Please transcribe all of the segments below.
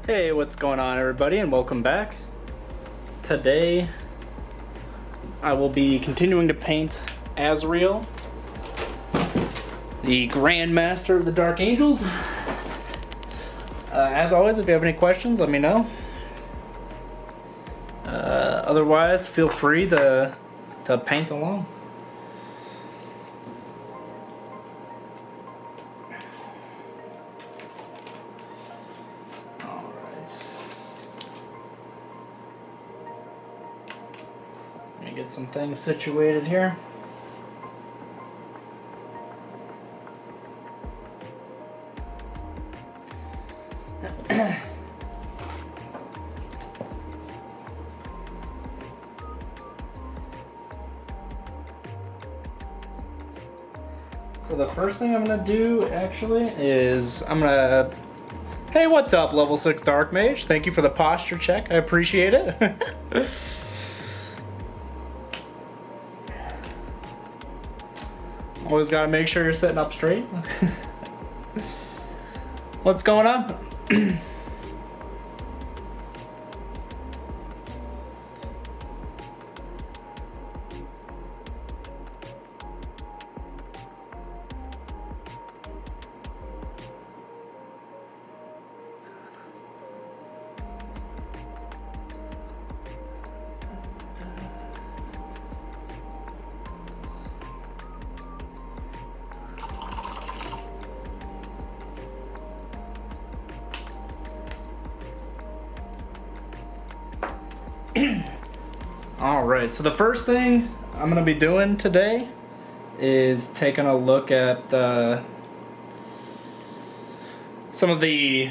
Hey, what's going on everybody, and welcome back. Today I will be continuing to paint Azrael, the Grandmaster of the Dark Angels. As always, if you have any questions, let me know. Otherwise, feel free to paint along. Get some things situated here. So the first thing I'm gonna do actually is hey, what's up, level 6 Dark Mage? Thank you for the posture check. I appreciate it. Always gotta make sure you're sitting up straight. What's going on? Alright, so the first thing I'm going to be doing today is taking a look at some of the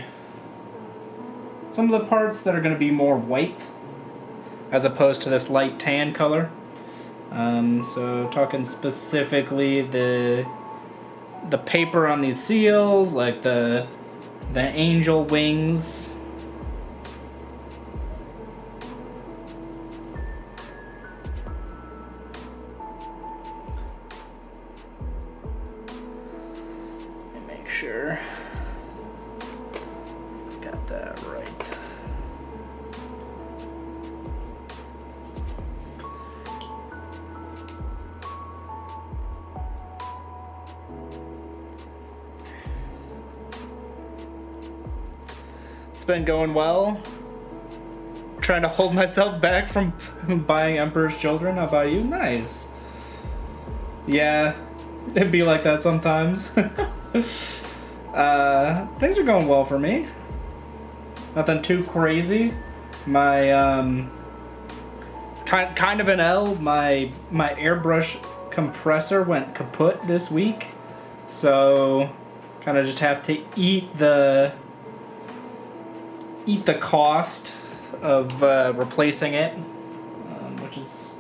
parts that are going to be more white as opposed to this light tan color. So talking specifically the paper on these seals, like the angel wings. Sure, got that right. It's been going well. Trying to hold myself back from buying Emperor's Children. How about you? Nice. Yeah, it'd be like that sometimes. Things are going well for me. Nothing too crazy. My kind of an L. My airbrush compressor went kaput this week, so kind of just have to eat the cost of replacing it, which is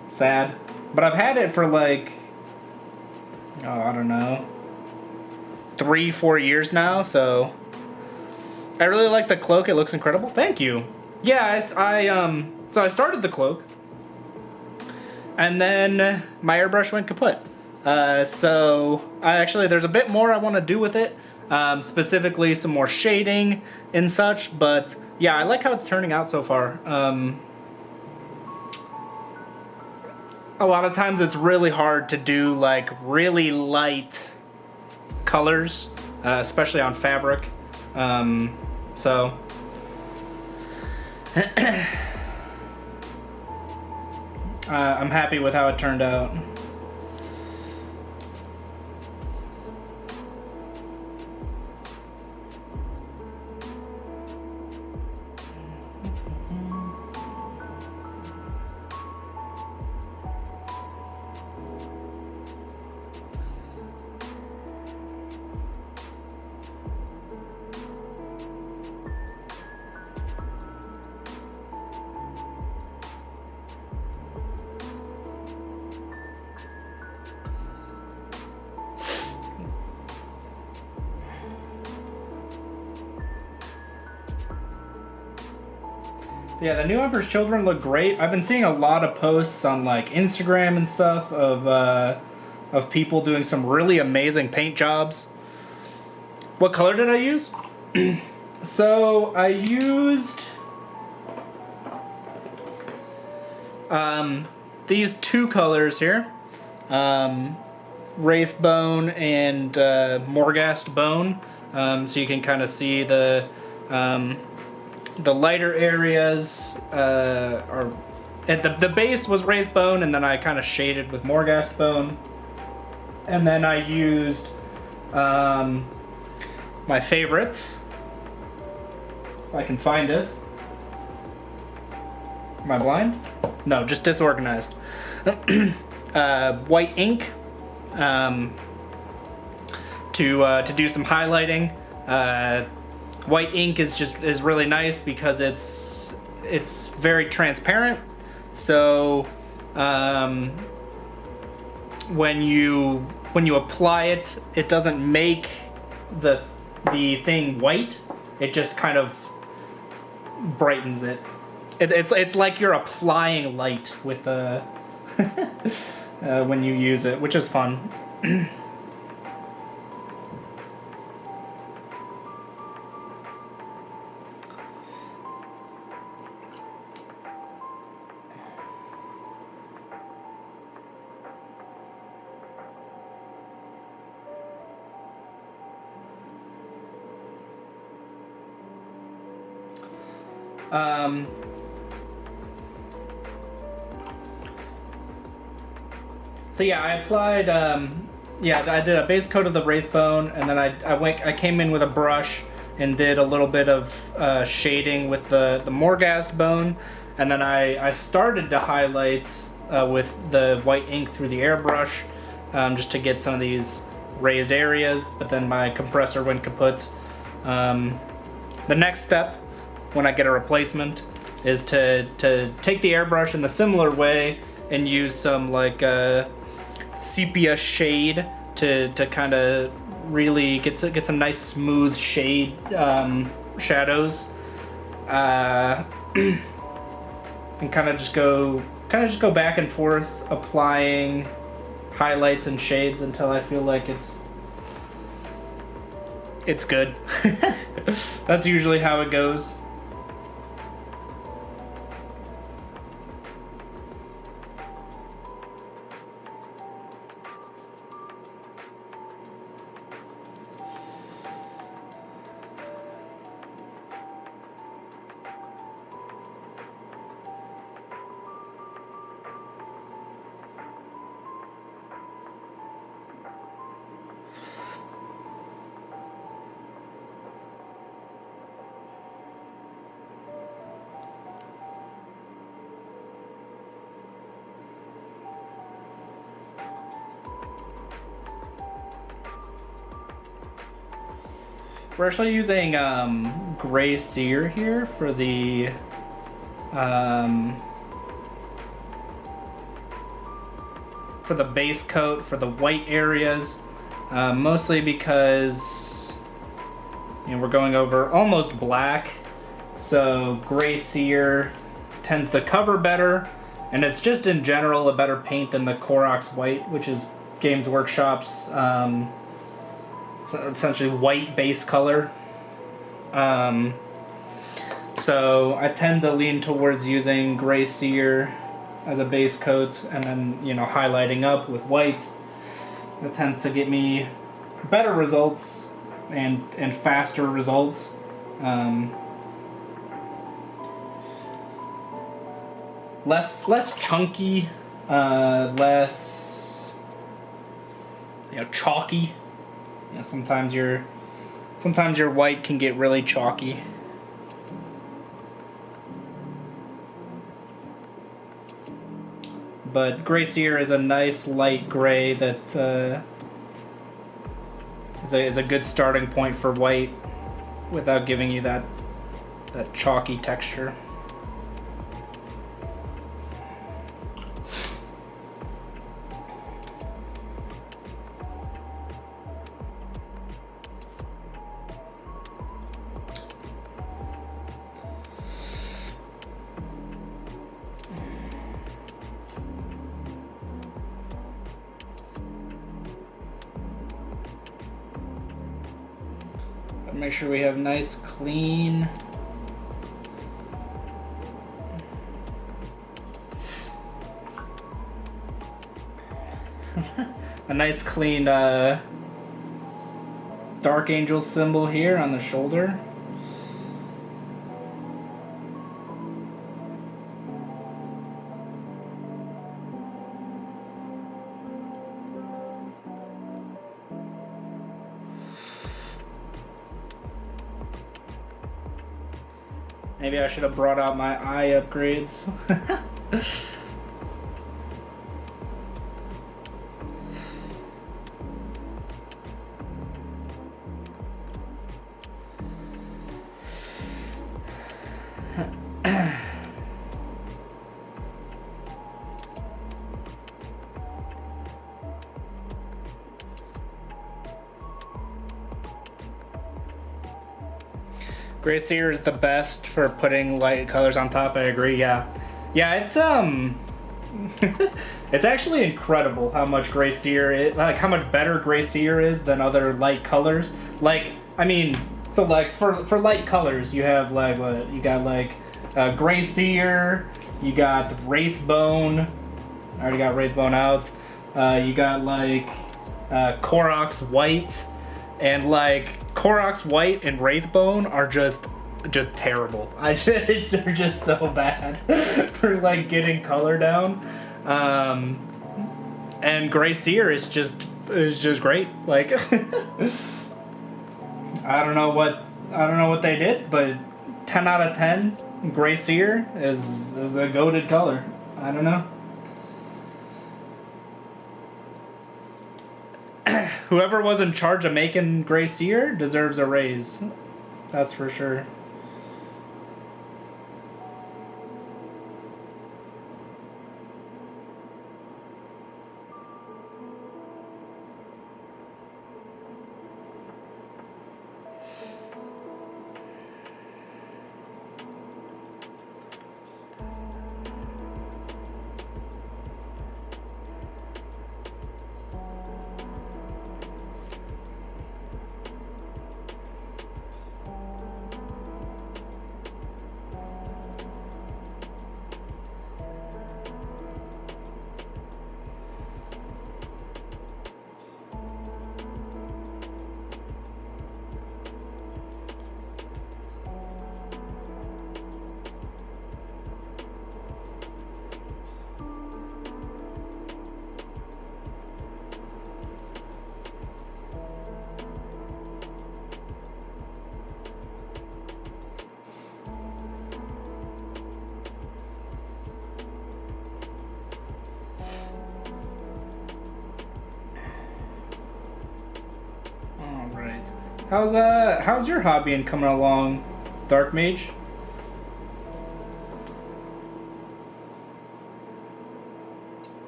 sad. But I've had it for like, oh, I don't know, 3-4 years now, so I really like the cloak. It looks incredible. Thank you. Yeah, so I started the cloak, and then my airbrush went kaput. So there's a bit more I want to do with it, specifically some more shading and such. But yeah, I like how it's turning out so far. A lot of times it's really hard to do like really light colors, especially on fabric. So I'm happy with how it turned out. Yeah, the new Emperor's Children look great. I've been seeing a lot of posts on like Instagram and stuff of people doing some really amazing paint jobs. What color did I use? So I used these two colors here, Wraith Bone and Morghast Bone, so you can kind of see the lighter areas are at the base was Wraith Bone, and then I kind of shaded with Morghast Bone, and then I used my favorite, if I can find it. Am I blind? No, just disorganized. White ink to do some highlighting. White ink is really nice because it's very transparent. So when you apply it, it doesn't make the thing white. It just kind of brightens it. It's like you're applying light with when you use it, which is fun. So yeah, I applied. Yeah, I did a base coat of the Wraith Bone, and then I came in with a brush and did a little bit of shading with the Morghast Bone, and then I started to highlight with the white ink through the airbrush, just to get some of these raised areas. But then my compressor went kaput. The next step, when I get a replacement, is to take the airbrush in a similar way and use some like sepia shade to kind of really get some nice smooth shade shadows, and kind of just go back and forth applying highlights and shades until I feel like it's good. That's usually how it goes. We're actually using gray sear here for the base coat for the white areas, mostly because we're going over almost black, so gray sear tends to cover better, and it's just in general a better paint than the Koroks white, which is Games Workshop's essentially white base color. So I tend to lean towards using gray sear as a base coat, and then highlighting up with white. That tends to get me better results and faster results. Less chunky, less chalky. Sometimes your white can get really chalky. But gray sear is a nice light gray that is a good starting point for white without giving you that chalky texture. Make sure we have nice, clean. A nice, clean Dark Angel symbol here on the shoulder. Maybe I should have brought out my eye upgrades. Gray Seer is the best for putting light colors on top. I agree. Yeah, it's it's actually incredible how much Gray Seer is, like how much better Gray Seer is than other light colors. Like, I mean, so like for light colors, you have like what you got, like Gray Seer, you got Wraithbone. I already got Wraithbone out. You got like Koroks White. And like Koroks White and Wraithbone are just terrible. They're just so bad for like getting color down. And Gray Seer is just great. Like I don't know what they did, but 10 out of 10 Gray Seer is a goated color. I don't know. Whoever was in charge of making Gray Seer deserves a raise. That's for sure. How's your hobby and coming along, Dark Mage?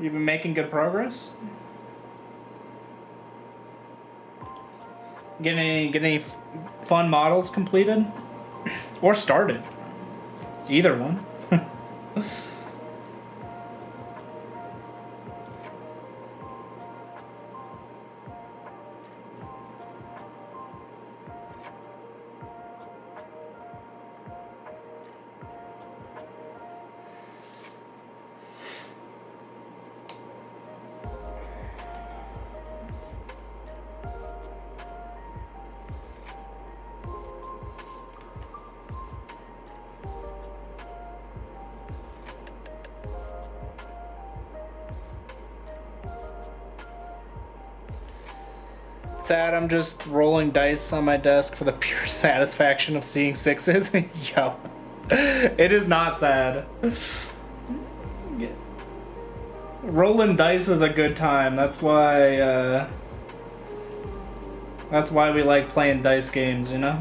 You've been making good progress? Get any fun models completed? Or started? Either one. Sad, I'm just rolling dice on my desk for the pure satisfaction of seeing sixes. Yo, it is not sad. Rolling dice is a good time. That's why we like playing dice games, you know?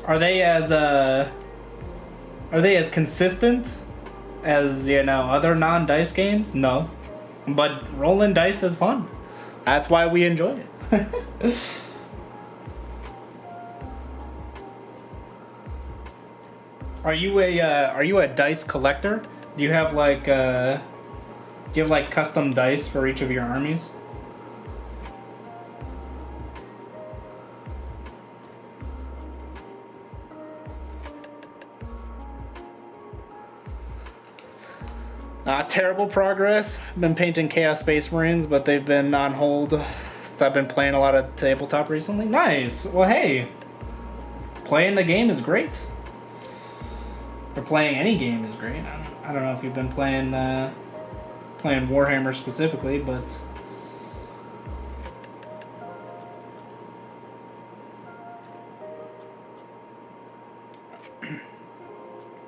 Are they as consistent as, you know, other non-dice games? No. But rolling dice is fun. That's why we enjoy it. Are you a dice collector? Do you have like custom dice for each of your armies? not terrible progress. I've been painting Chaos Space Marines, but they've been on hold since I've been playing a lot of tabletop recently. Nice. Well, hey, playing the game is great. Or playing any game is great. I don't know if you've been playing Warhammer specifically, but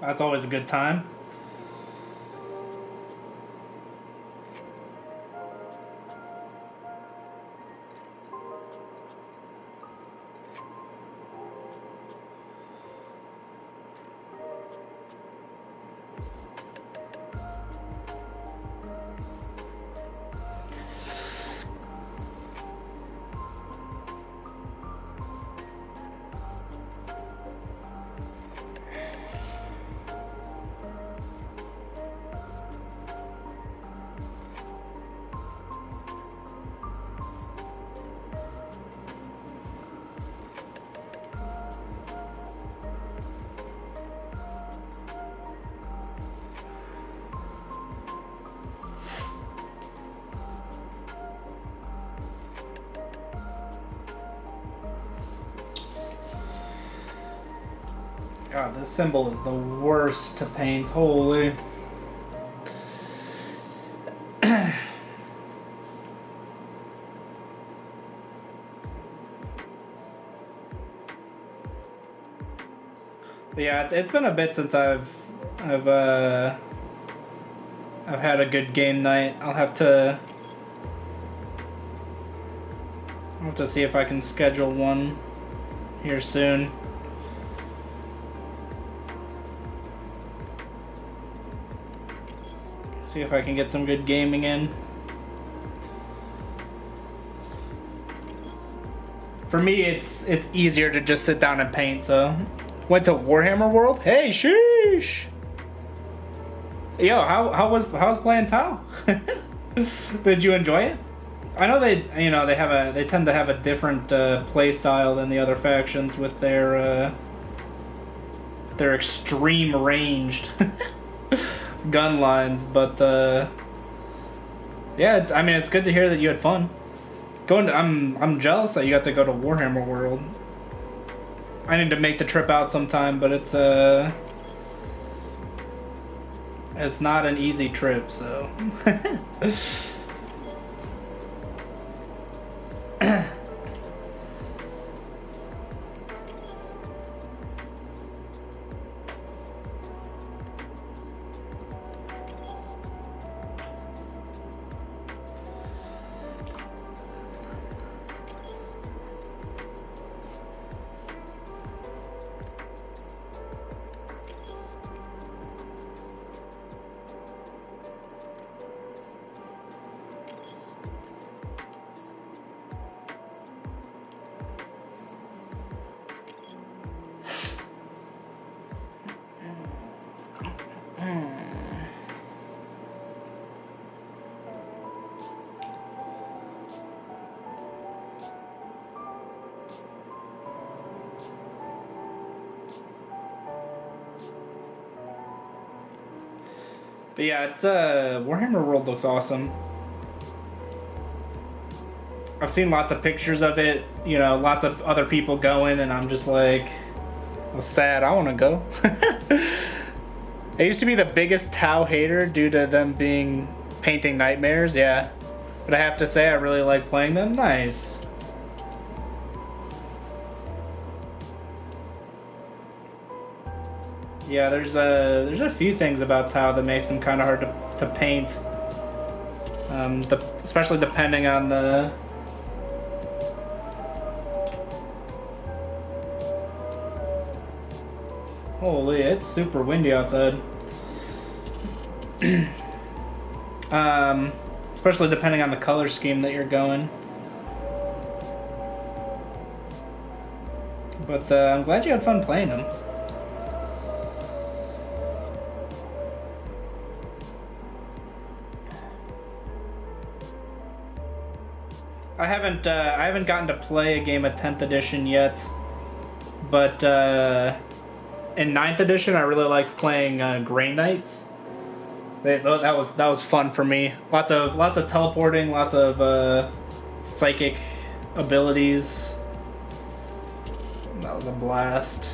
that's always a good time. God, this symbol is the worst to paint. Holy. But yeah, it's been a bit since I've had a good game night. I'll have to see if I can schedule one here soon. See if I can get some good gaming in. For me, it's easier to just sit down and paint, so went to Warhammer World. Hey, sheesh. Yo, how was playing Tau? Did you enjoy it? I know they tend to have a different play style than the other factions with their extreme ranged gun lines, but yeah, I mean, it's good to hear that you had fun. I'm jealous that you got to go to Warhammer World. I need to make the trip out sometime, but it's not an easy trip, so. But yeah, it's Warhammer World looks awesome. I've seen lots of pictures of it, you know, lots of other people going, and I'm just like, I'm sad, I want to go. I used to be the biggest Tau hater due to them being painting nightmares, yeah. But I have to say, I really like playing them. Nice. Yeah, there's a few things about Tau that makes them kind of hard to paint. Especially depending on the... Holy, it's super windy outside. Especially depending on the color scheme that you're going. But I'm glad you had fun playing them. I haven't gotten to play a game of 10th edition yet, but in 9th edition I really liked playing Grey Knights. That was fun for me. Lots of teleporting, lots of psychic abilities. That was a blast.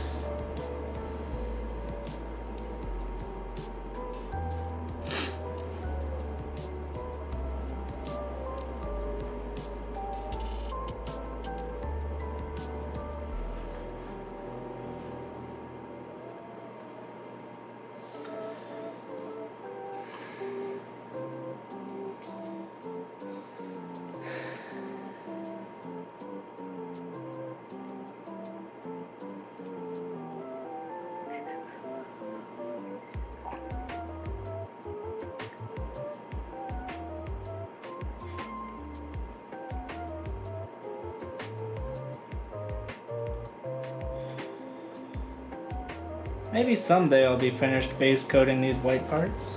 Maybe someday I'll be finished base coating these white parts.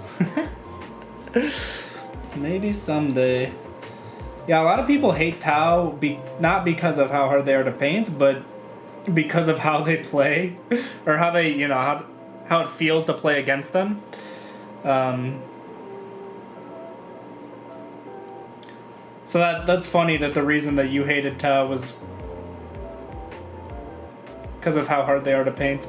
Maybe someday. Yeah, a lot of people hate Tau, not because of how hard they are to paint, but because of how they play, or how they, how it feels to play against them. So that's funny that the reason that you hated Tau was because of how hard they are to paint.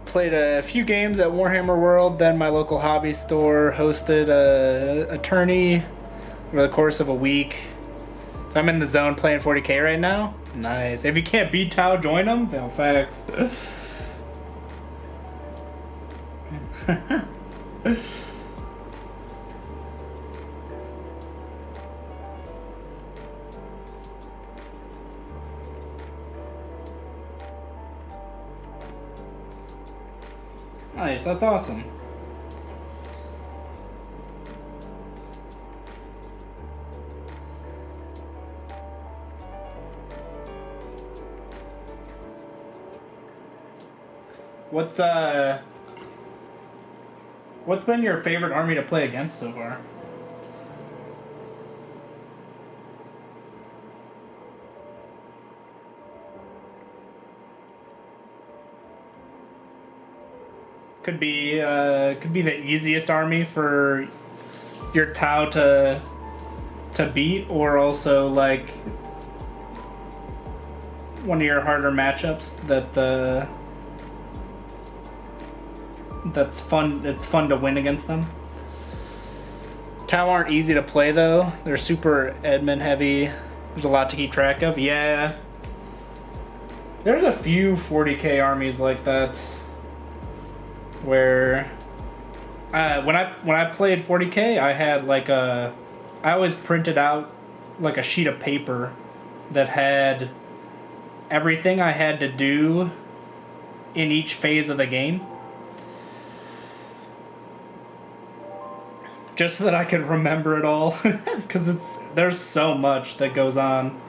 Played a few games at Warhammer World, then my local hobby store hosted a tourney over the course of a week. So I'm in the zone playing 40k right now. Nice. If you can't beat Tau, join them. No, facts. Nice, that's awesome. What's been your favorite army to play against so far? Could be the easiest army for your Tau to beat, or also like one of your harder matchups that's fun. It's fun to win against them. Tau aren't easy to play though. They're super admin heavy. There's a lot to keep track of. Yeah, there's a few 40k armies like that. Where when I played 40k, I had I always printed out like a sheet of paper that had everything I had to do in each phase of the game, just so that I could remember it all, because there's so much that goes on.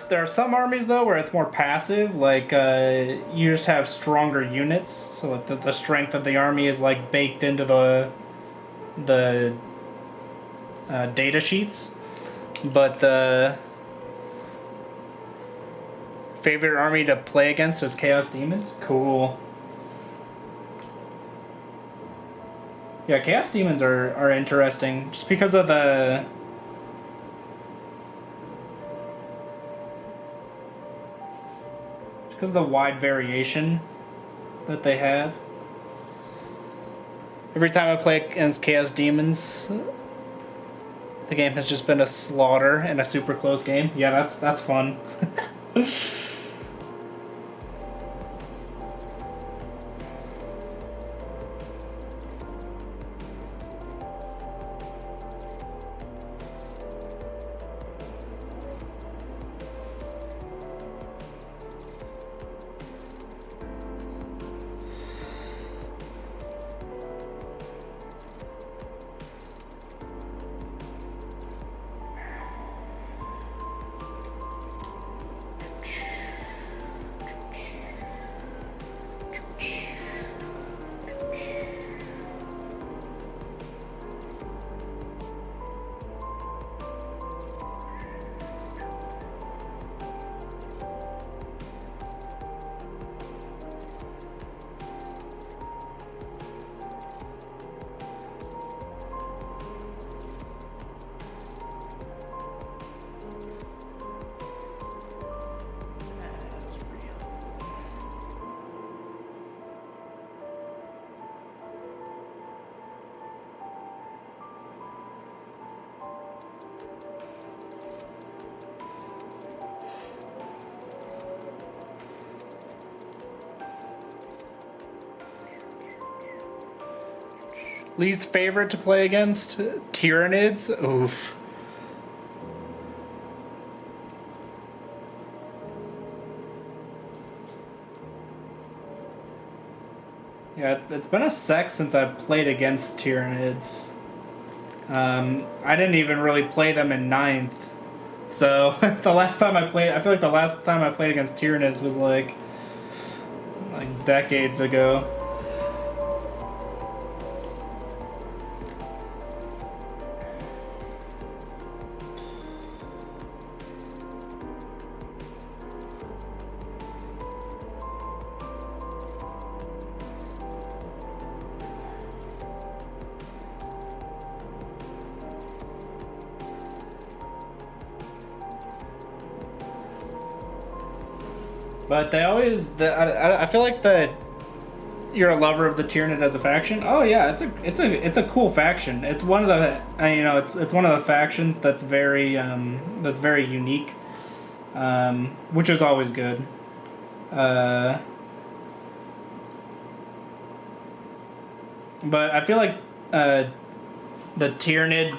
There are some armies though where it's more passive, like you just have stronger units, so like the strength of the army is like baked into the data sheets. But favorite army to play against is Chaos Demons. Cool. Yeah, Chaos Demons are interesting just because of the wide variation that they have. Every time I play against Chaos Demons, The game has just been a slaughter in a super close game. Yeah, that's fun. Least favorite to play against? Tyranids? Oof. Yeah, it's been a sec since I've played against Tyranids. I didn't even really play them in 9th. So, the last time I played... I feel like the last time I played against Tyranids was like decades ago. But they always... I feel like you're a lover of the Tyranid as a faction. Oh yeah, it's a cool faction. It's one of the it's one of the factions that's very unique, which is always good. But I feel like the Tyranid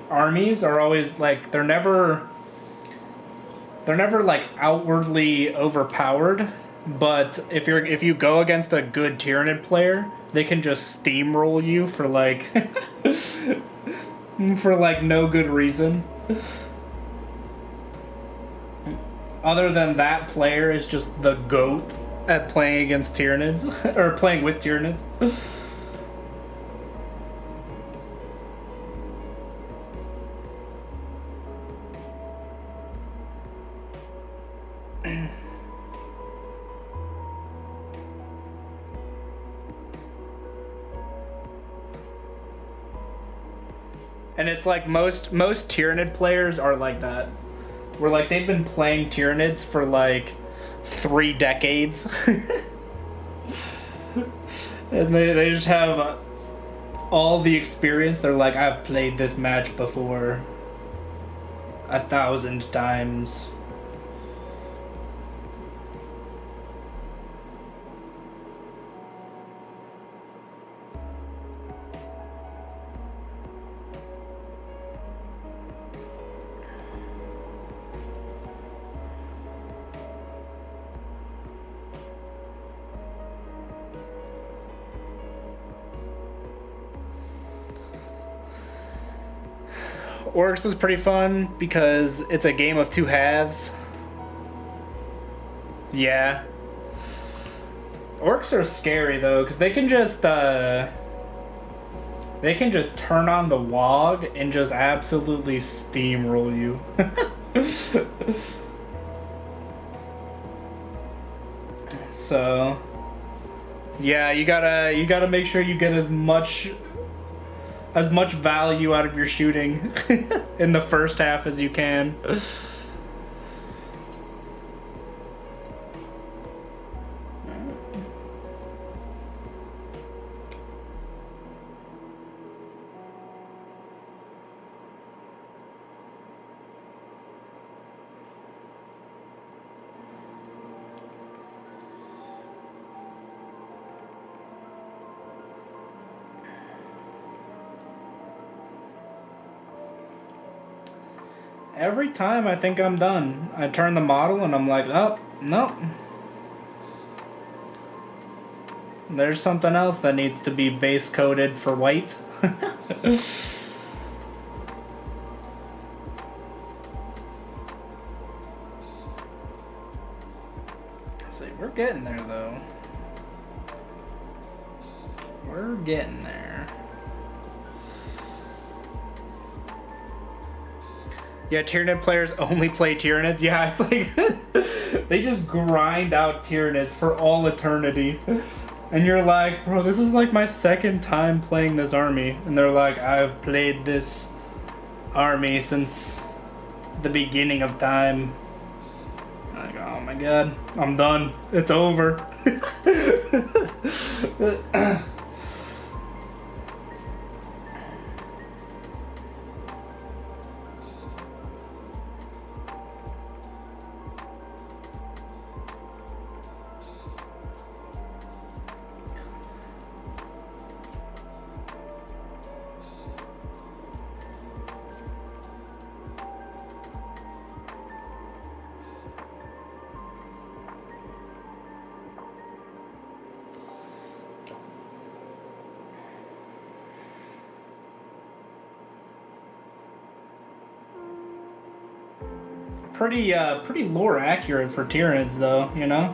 armies are always like they're never like outwardly overpowered, but if you go against a good Tyranid player, they can just steamroll you for like for like no good reason. Other than that player is just the GOAT at playing against Tyranids or playing with Tyranids. And it's like most Tyranid players are like that. Where like they've been playing Tyranids for like 3 decades. And they just have all the experience. They're like, I've played this match before 1,000 times. Orcs is pretty fun because it's a game of 2 halves. Yeah. Orcs are scary though, because they can just turn on the WOG and just absolutely steamroll you. So yeah, you gotta make sure you get as much value out of your shooting in the first half as you can. every time I think I'm done, I turn the model and I'm like, oh, no. There's something else that needs to be base coated for white. See, we're getting there though. We're getting there. Yeah, Tyranid players only play Tyranids. Yeah, it's like they just grind out Tyranids for all eternity. And you're like, bro, this is like my second time playing this army. And they're like, I've played this army since the beginning of time. I'm like, oh my god, I'm done. It's over. Pretty lore accurate for Tyranids though, you know?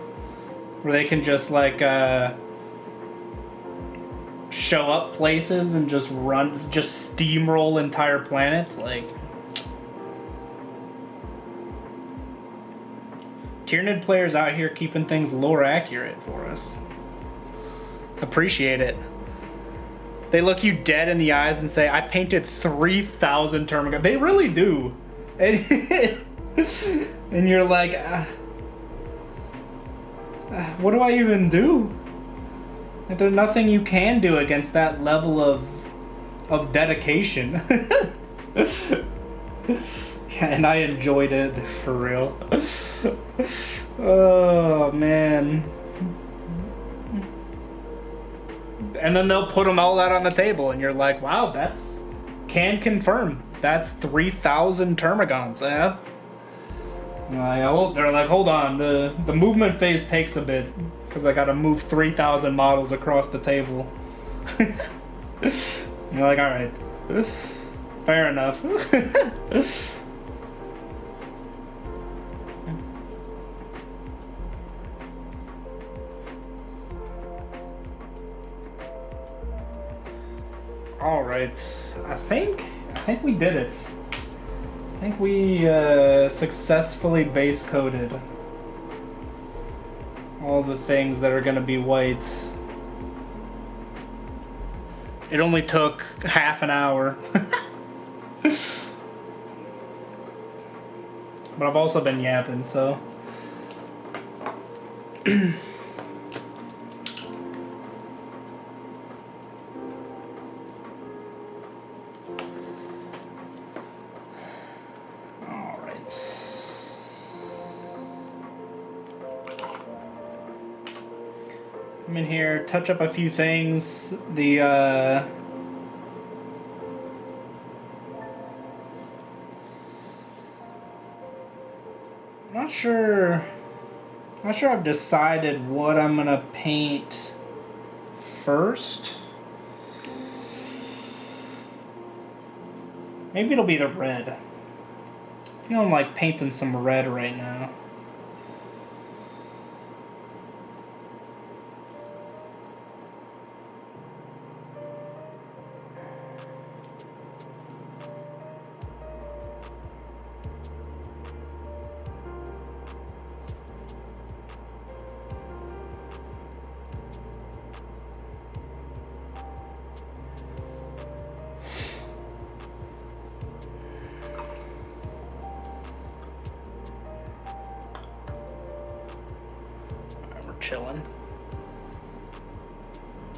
Where they can just like show up places and just steamroll entire planets. Like, Tyranid players out here keeping things lore accurate for us. Appreciate it. They look you dead in the eyes and say, I painted 3,000 Termagants. They really do. And you're like, what do I even do? Like, there's nothing you can do against that level of dedication. Yeah, and I enjoyed it, for real. Oh, man. And then they'll put them all out on the table, and you're like, wow, can confirm. That's 3,000 Termagants, yeah? They're like, hold on, the movement phase takes a bit, because I gotta move 3,000 models across the table. You're like, alright. Fair enough. Alright. I think we did it. I think we successfully base coded all the things that are going to be white. It only took half an hour. But I've also been yapping, so. In here, touch up a few things. Not sure I've decided what I'm gonna paint first. Maybe it'll be the red. I feel like painting some red right now. Chilling.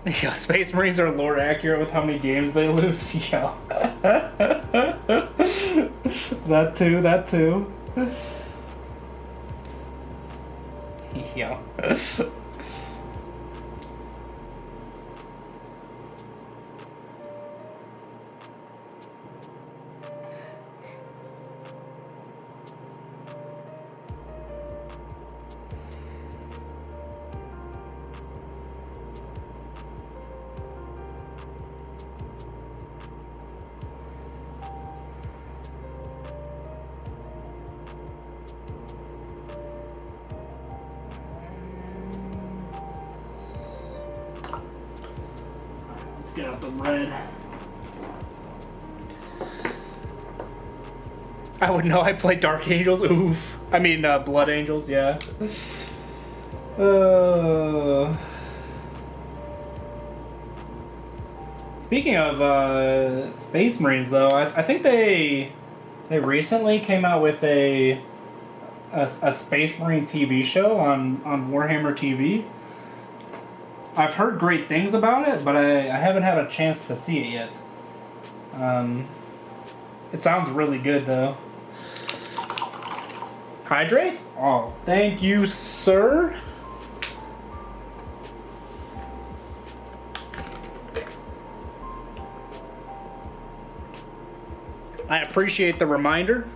Yo, Space Marines are lore accurate with how many games they lose. Yo. That too. Yo. get out the red. I would know. I played Dark Angels. Oof. I mean, Blood Angels. Yeah. Speaking of Space Marines, though, I think they recently came out with a Space Marine TV show on Warhammer TV. I've heard great things about it, but I haven't had a chance to see it yet. It sounds really good, though. Hydrate? Oh, thank you, sir. I appreciate the reminder.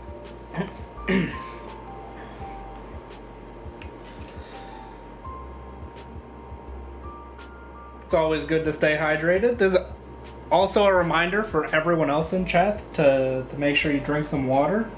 It's always good to stay hydrated. There's also a reminder for everyone else in chat to make sure you drink some water.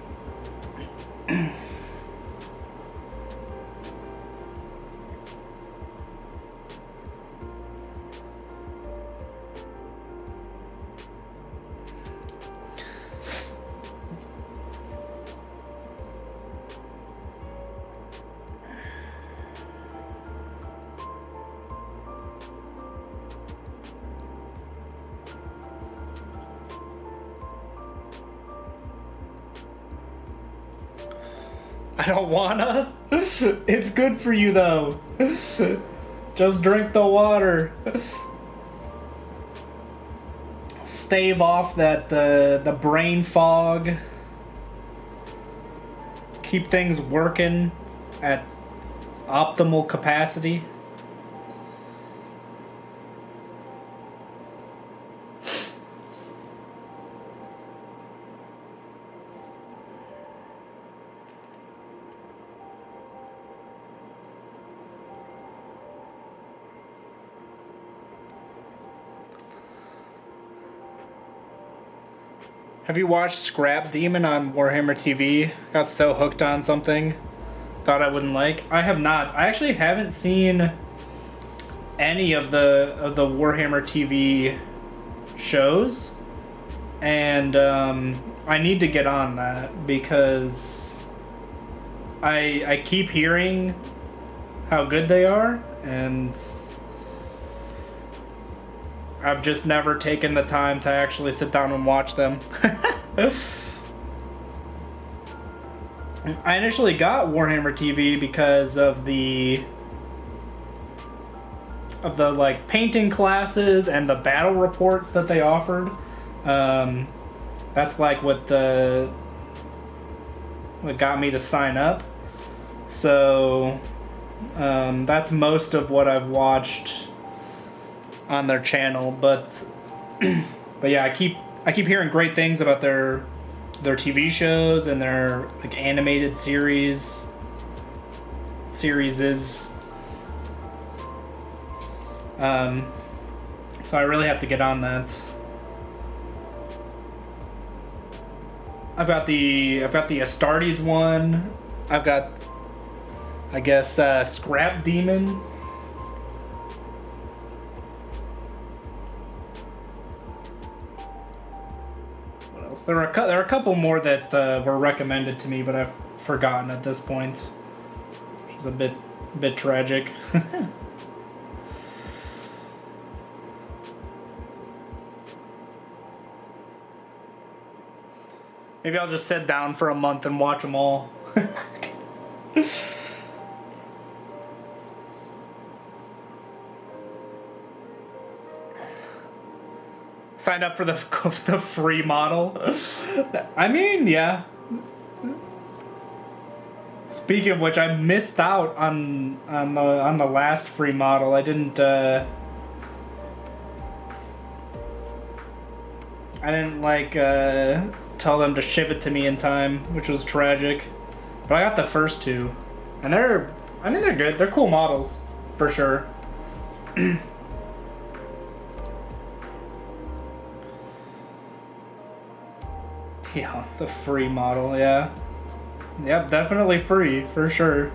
I don't wanna. It's good for you though. Just drink the water. Stave off that the brain fog. Keep things working at optimal capacity. Have you watched Scrap Demon on Warhammer TV? Got so hooked on something, thought I wouldn't like. I have not. I actually haven't seen any of the Warhammer TV shows, and I need to get on that because I keep hearing how good they are, and I've just never taken the time to actually sit down and watch them. I initially got Warhammer TV because of the like painting classes and the battle reports that they offered. That's like what got me to sign up. So that's most of what I've watched on their channel, but yeah, I keep hearing great things about their TV shows and their like animated series. So I really have to get on that. I've got the Astartes one. I've got, I guess, Scrap Demon. There are a couple more that were recommended to me, but I've forgotten at this point, which is a bit tragic. Maybe I'll just sit down for a month and watch them all. Signed up for the free model. I mean, yeah. Speaking of which, I missed out on the last free model. I didn't like tell them to ship it to me in time, which was tragic. But I got the first two, and they're good. They're cool models, for sure. Yeah, the free model, yeah. Yep, definitely free, for sure.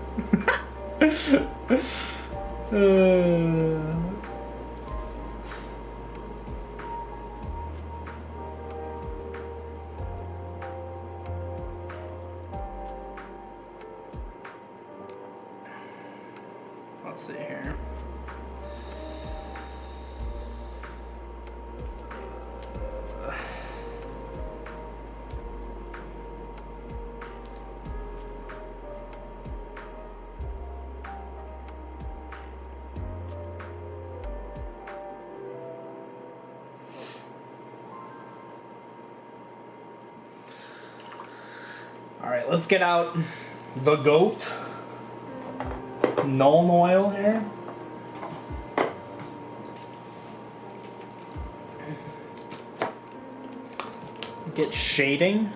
see here. Alright, let's get out the goat. Nuln oil here. Get shading.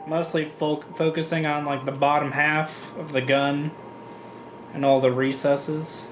Mostly focusing on like the bottom half of the gun and all the recesses.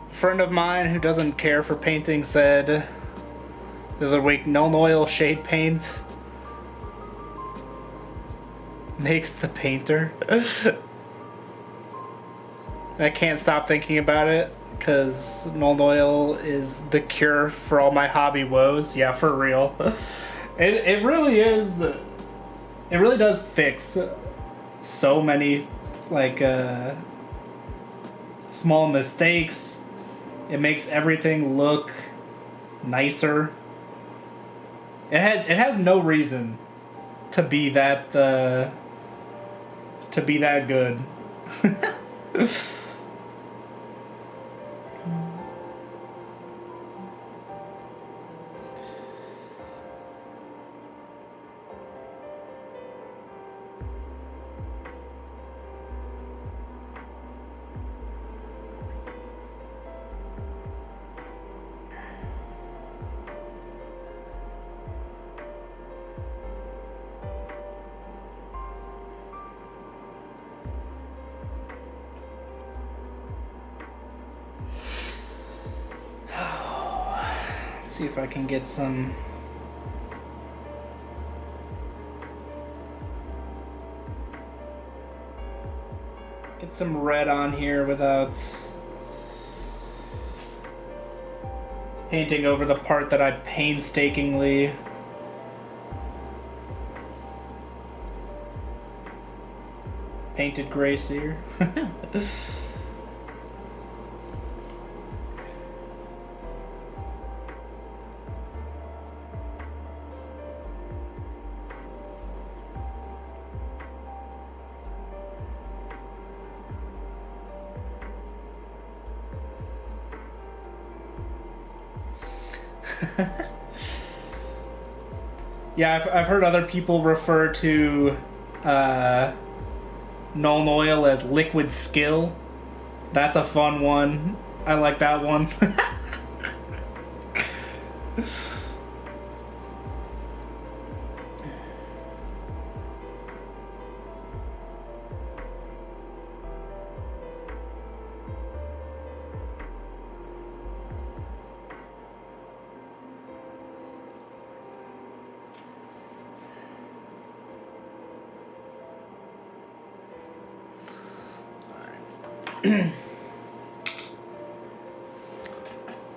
A friend of mine who doesn't care for painting said the other week, Nuln oil shade paint makes the painter. I can't stop thinking about it because Nuln oil is the cure for all my hobby woes. Yeah, for real. It really is. It really does fix so many like small mistakes. It makes everything look nicer. It has no reason to be that good. See if I can get some red on here without painting over the part that I painstakingly painted gray here. Yeah, I've heard other people refer to Null Oil as liquid skill. That's a fun one. I like that one.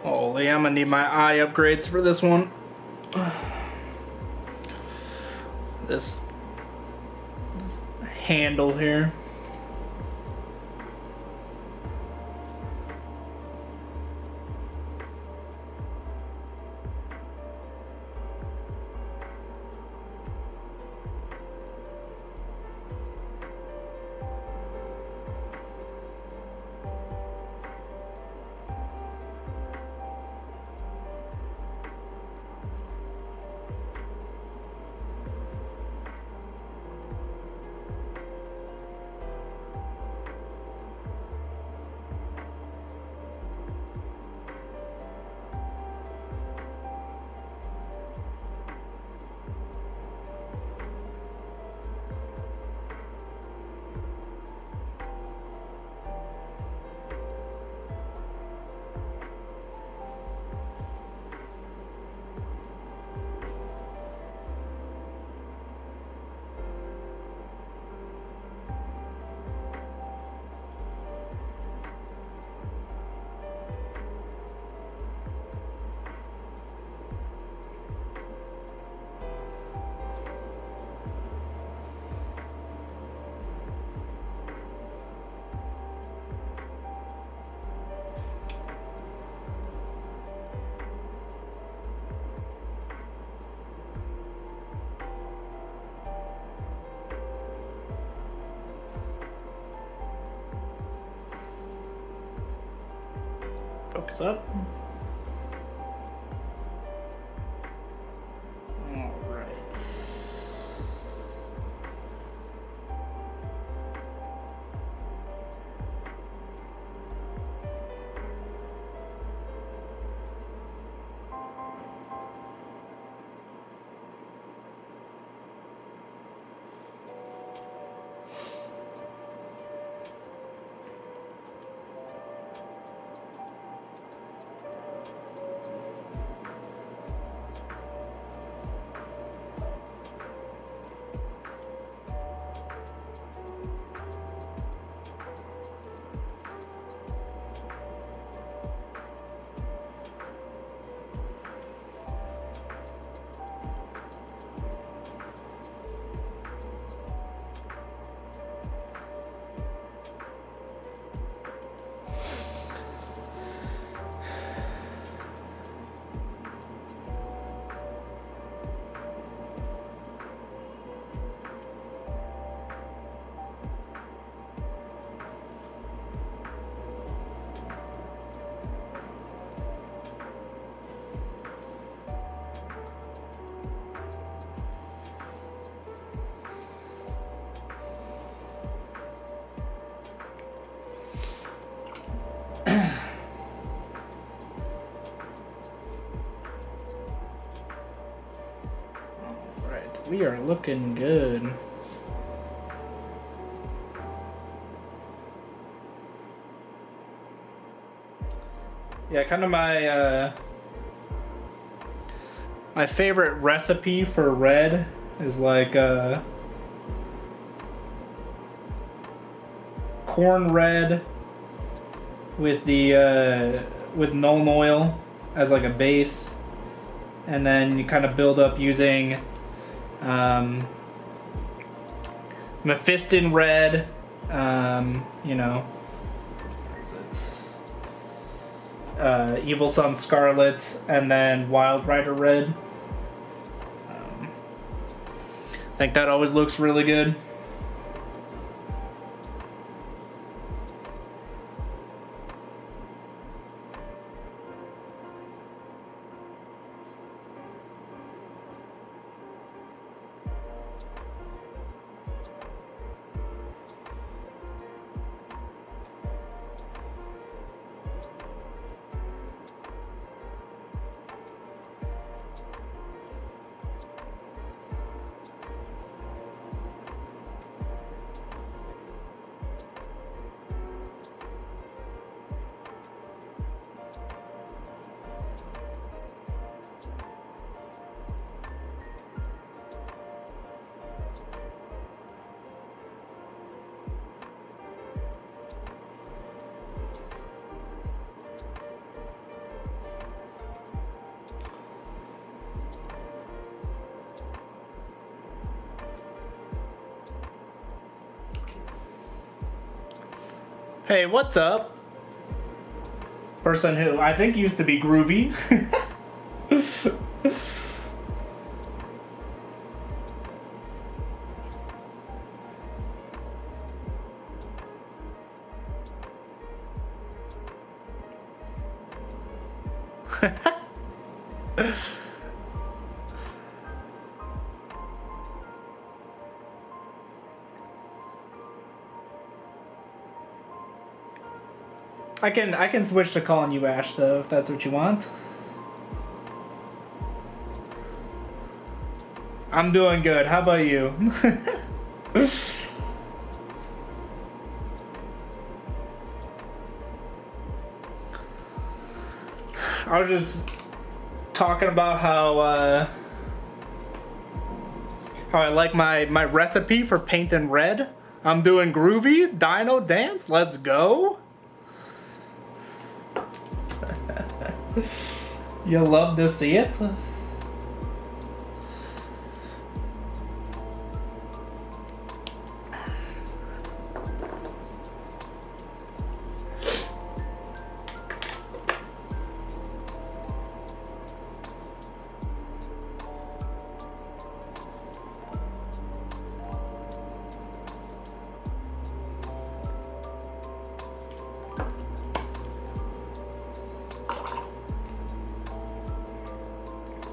Holy, I'm gonna need my eye upgrades for this one. This handle here. Focus up. All right. We are looking good. Yeah, kind of my my favorite recipe for red is like corn red with the with Null Oil as like a base, and then you kind of build up using Mephiston red, you know, Evil Sun Scarlet, and then Wild Rider red. I think that always looks really good. Hey, what's up? Person who I think used to be groovy. I can switch to calling you Ash though if that's what you want. I'm doing good. How about you? I was just talking about how I like my recipe for painting red. I'm doing groovy dino dance. Let's go. You love to see it.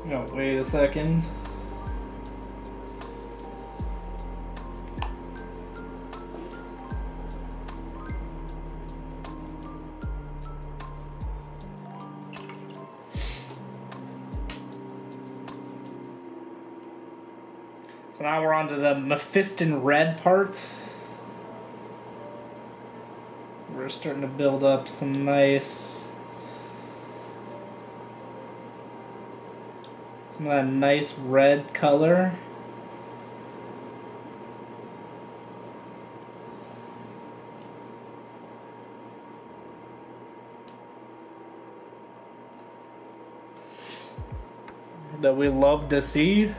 No, wait a second. So now we're on to the Mephiston red part. We're starting to build up some nice... some of that nice red color. That we love to see.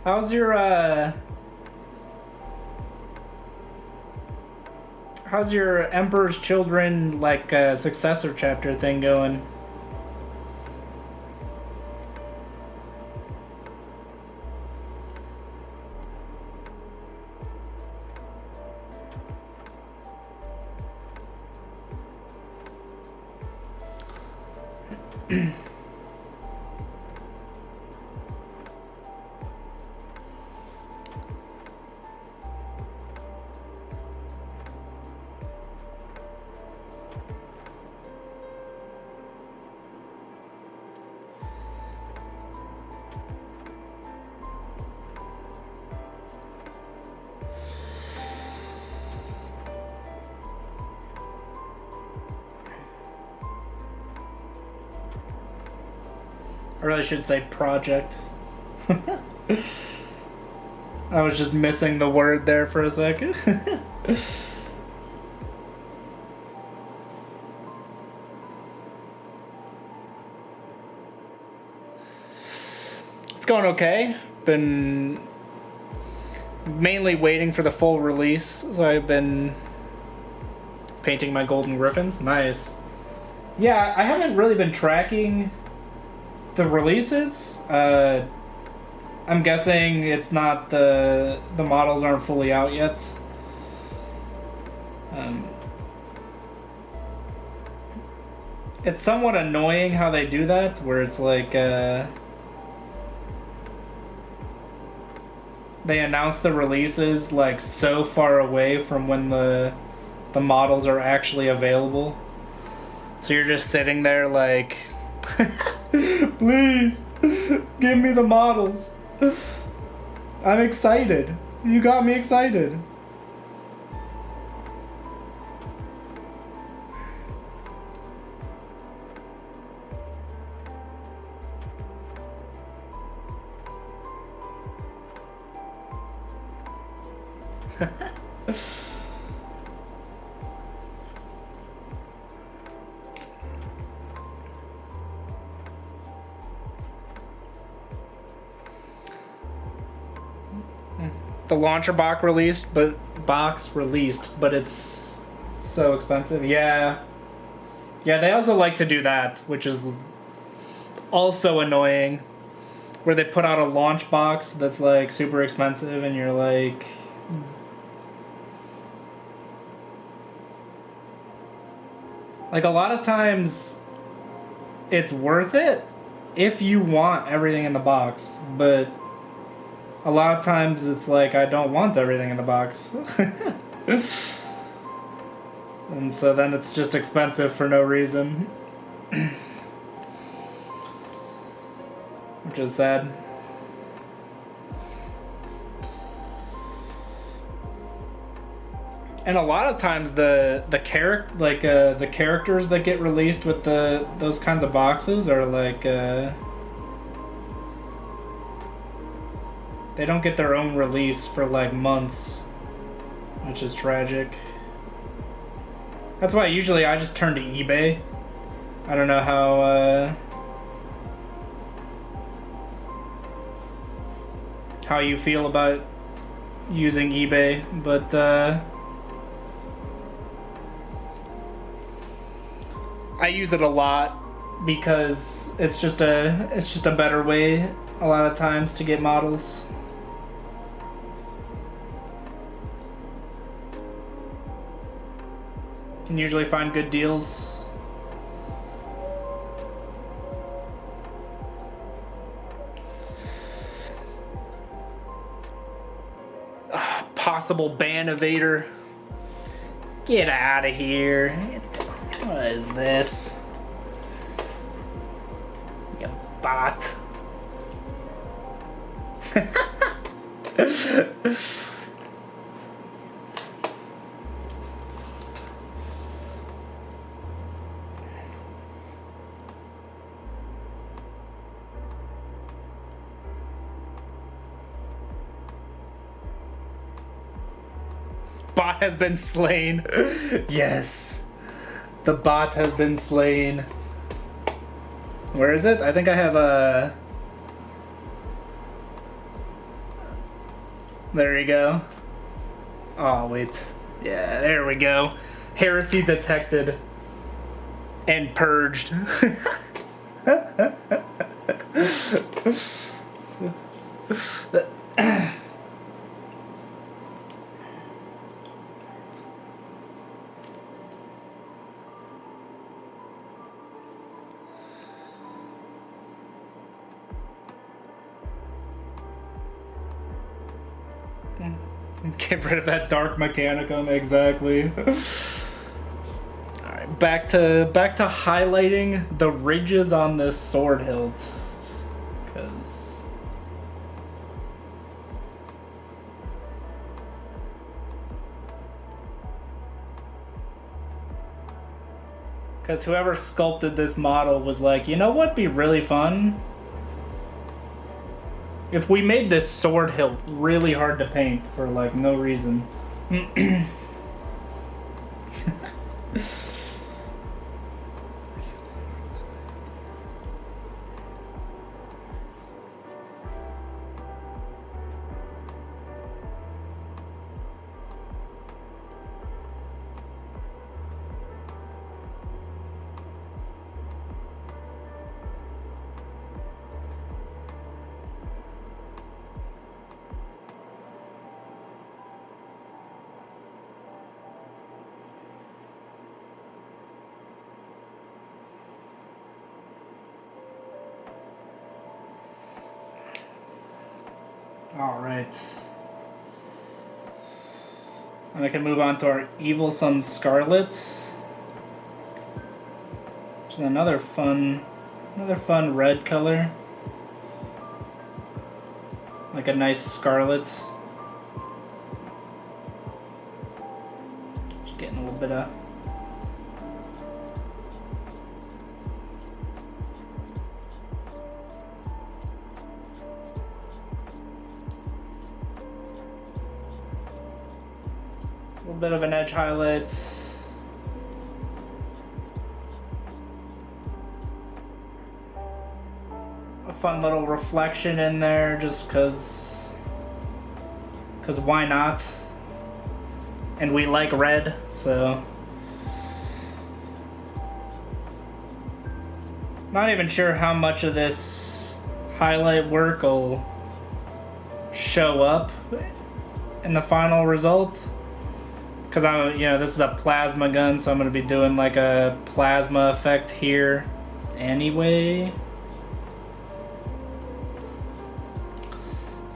How's your Emperor's Children like successor chapter thing going? I really should say project. I was just missing the word there for a second. It's going okay. Been mainly waiting for the full release, so I've been painting my golden griffins. Nice. Yeah, I haven't really been tracking the releases. I'm guessing it's not the models aren't fully out yet. It's somewhat annoying how they do that, where it's like they announce the releases like so far away from when the models are actually available. So you're just sitting there like, please, give me the models. I'm excited. You got me excited. the launcher box released, but it's so expensive. Yeah. Yeah, they also like to do that, which is also annoying. Where they put out a launch box that's like super expensive and you're like... Like a lot of times it's worth it if you want everything in the box, but a lot of times it's like I don't want everything in the box. And so then it's just expensive for no reason. Which is sad. And a lot of times the characters that get released with those kinds of boxes are like they don't get their own release for like months, which is tragic. That's why usually I just turn to eBay. I don't know how you feel about using eBay, but I use it a lot because it's just a better way a lot of times to get models. Can usually find good deals. Possible ban evader. Get out of here. What is this? You bot. Bot has been slain. Yes. The bot has been slain. Where is it? I think I have a... There you go. Oh, wait. Yeah, there we go. Heresy detected. And purged. Get rid of that dark mechanicum, exactly. Alright, back to highlighting the ridges on this sword hilt. Because whoever sculpted this model was like, you know what'd be really fun? If we made this sword hilt really hard to paint for like no reason. Alright. And I can move on to our Evil Sun Scarlet. Which is another fun red color. Like a nice scarlet. Just getting a little bit of bit of an edge highlight. A fun little reflection in there just because because why not? And we like red, so. Not even sure how much of this highlight work will show up in the final result. Because this is a plasma gun, so I'm going to be doing like a plasma effect here anyway.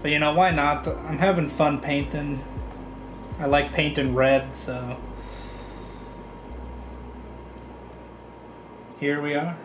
But why not? I'm having fun painting. I like painting red, so here we are.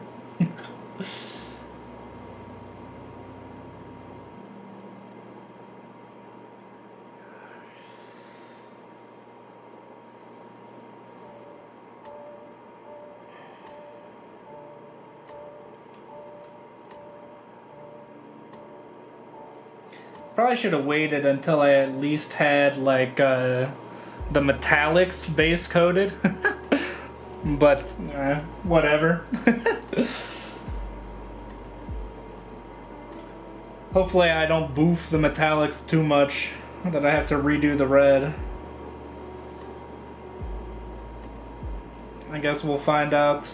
Probably should have waited until I at least had like the metallics base coated. But whatever. Hopefully I don't boof the metallics too much that I have to redo the red. I guess we'll find out.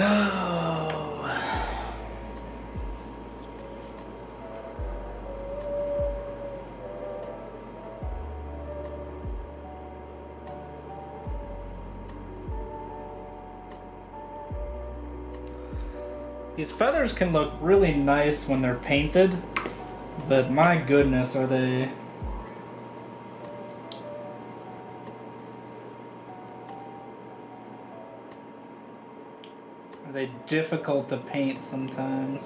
Oh. These feathers can look really nice when they're painted, but my goodness, are they difficult to paint sometimes.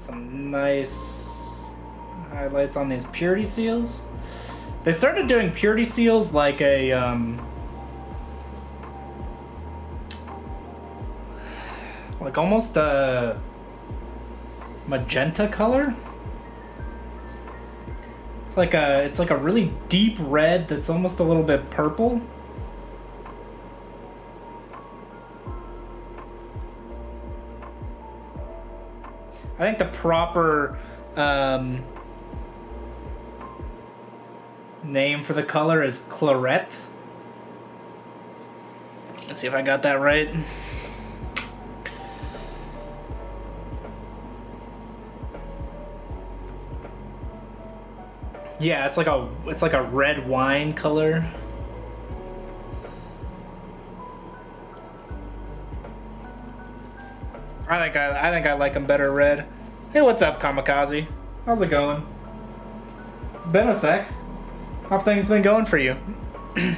Some nice highlights on these purity seals. They started doing purity seals like a like almost a magenta color. It's like a really deep red that's almost a little bit purple. I think the proper name for the color is claret. Let's see if I got that right. Yeah, it's like a red wine color. I think I like them better red. Hey, what's up, Kamikaze? How's it going? It's been a sec. How have things been going for you? Let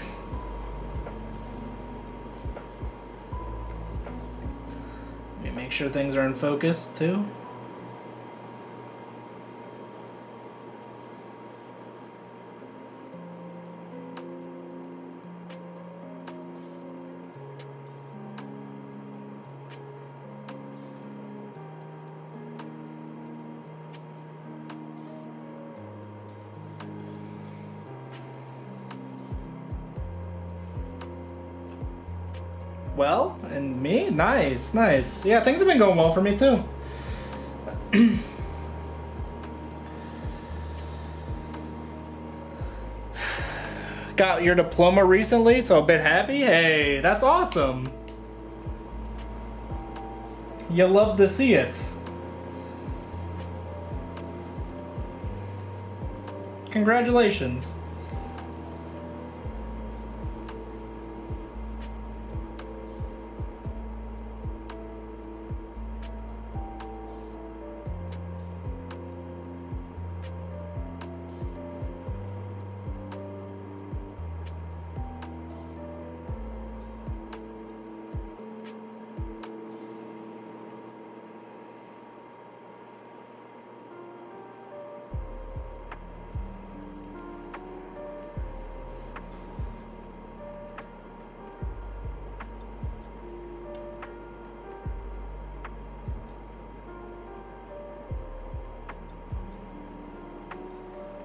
me make sure things are in focus too. Well, and me? Nice, nice. Yeah, things have been going well for me too. Got your diploma recently, so a bit happy. Hey, that's awesome. You love to see it. Congratulations.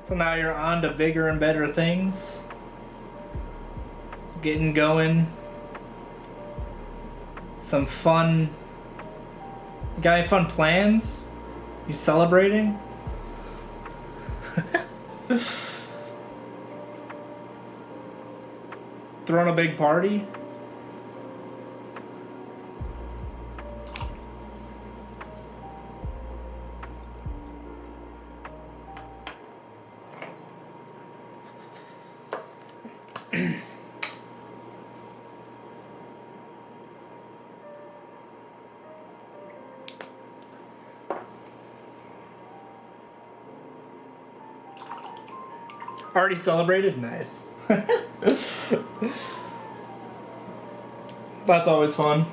So now you're on to bigger and better things. Getting going. Some fun. You got any fun plans? You celebrating? Throwing a big party? Already celebrated? Nice. That's always fun.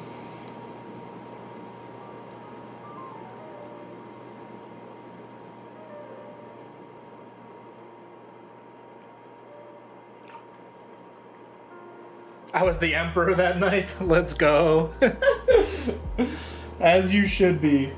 I was the emperor that night. Let's go. As you should be.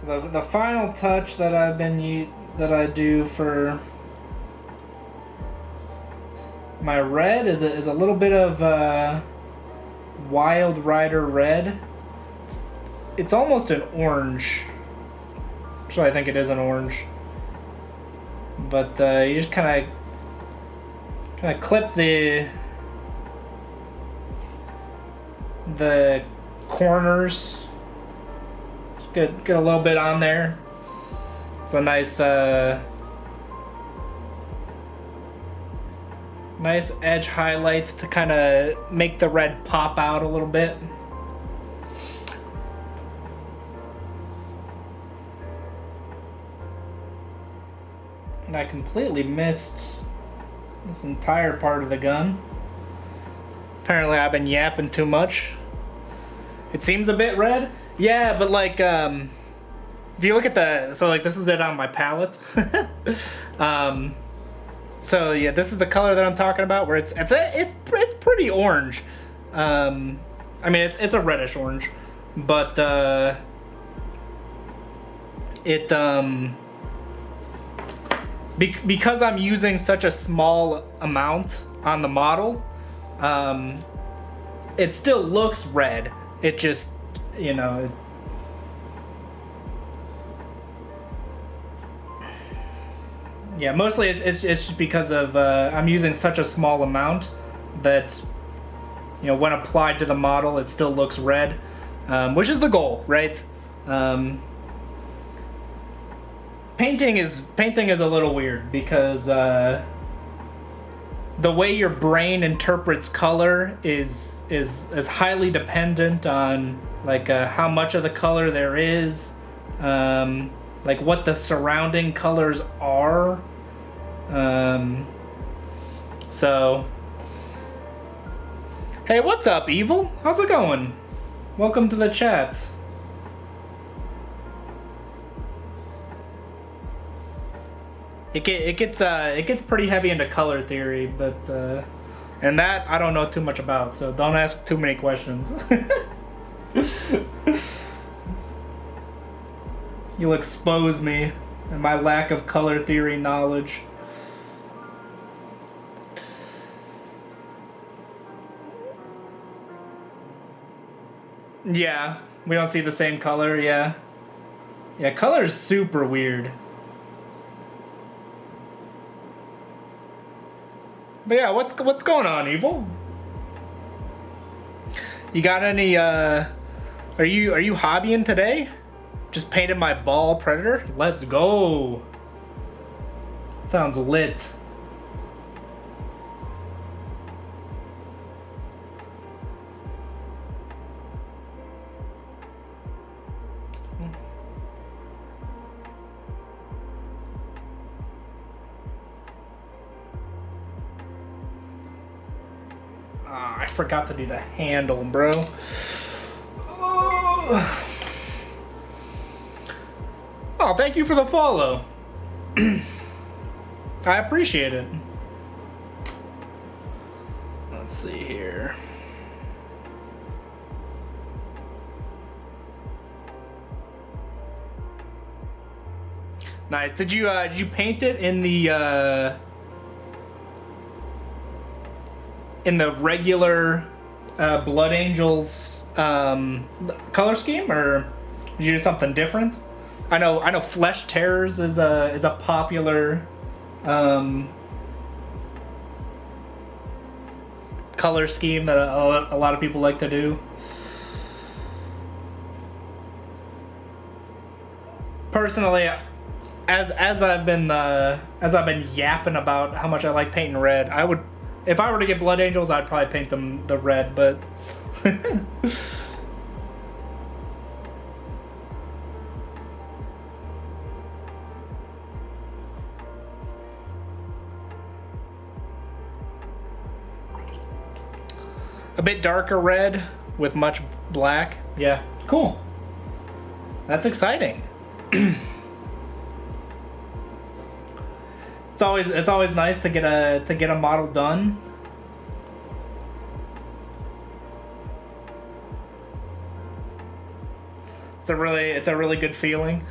So the final touch that I do for my red is a little bit of Wild Rider red. It's almost an orange. Actually, I think it is an orange. But you just kind of clip the corners. Get a little bit on there. It's a nice nice edge highlights to kind of make the red pop out a little bit. And I completely missed this entire part of the gun. Apparently I've been yapping too much. It seems a bit red. Yeah, but like, if you look at so like this is it on my palette. So yeah, this is the color that I'm talking about, where it's pretty orange. I mean it's a reddish orange, but it because I'm using such a small amount on the model, it still looks red. It just, you know. Yeah, mostly it's just because of I'm using such a small amount that, you know, when applied to the model, it still looks red, which is the goal, right? Painting is a little weird because the way your brain interprets color is highly dependent on like how much of the color there is, like what the surrounding colors are. So, hey, what's up, Evil? How's it going? Welcome to the chat. It gets pretty heavy into color theory, but and that I don't know too much about, so don't ask too many questions. You'll expose me and my lack of color theory knowledge. Yeah, we don't see the same color, yeah. Yeah, color's super weird. But yeah, what's going on, Evil? You got any are you hobbying today? Just painted my ball predator? Let's go. Sounds lit. I forgot to do the handle, bro. Oh, thank you for the follow. I appreciate it. Let's see here. Nice. Did you paint it in the regular Blood Angels color scheme, or did you do something different? I know Flesh Terrors is a popular color scheme that a lot of people like to do. Personally, as I've been yapping about how much I like painting red, I would, if I were to get Blood Angels, I'd probably paint them the red, but a bit darker red with much black. Yeah, cool. That's exciting. It's always nice to get a model done. It's a really good feeling.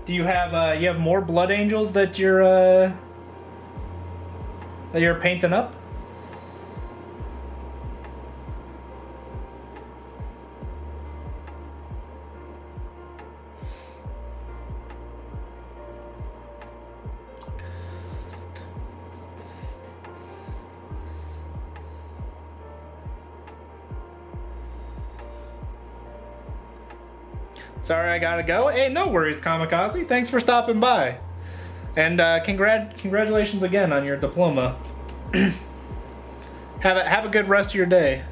Do you have more Blood Angels that you're painting up? Sorry, I gotta go. Hey, no worries, Kamikaze. Thanks for stopping by. And congratulations again on your diploma. Have a good rest of your day.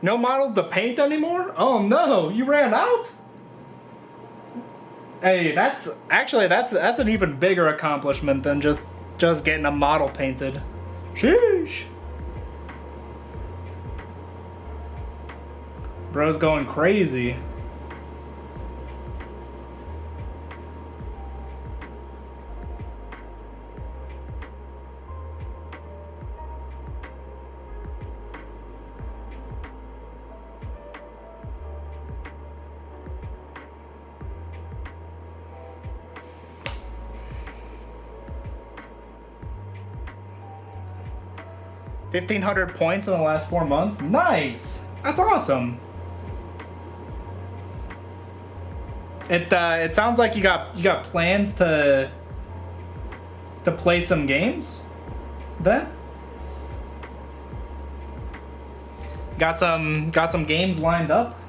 No models to paint anymore? Oh no, you ran out? Hey, that's an even bigger accomplishment than just getting a model painted. Sheesh. Bro's going crazy. $1,500 points in the last 4 months? Nice! That's awesome. It sounds like you got plans to play some games then? Got some games lined up?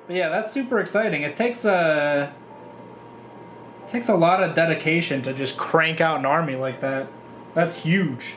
But yeah, that's super exciting. It takes a lot of dedication to just crank out an army like that. That's huge.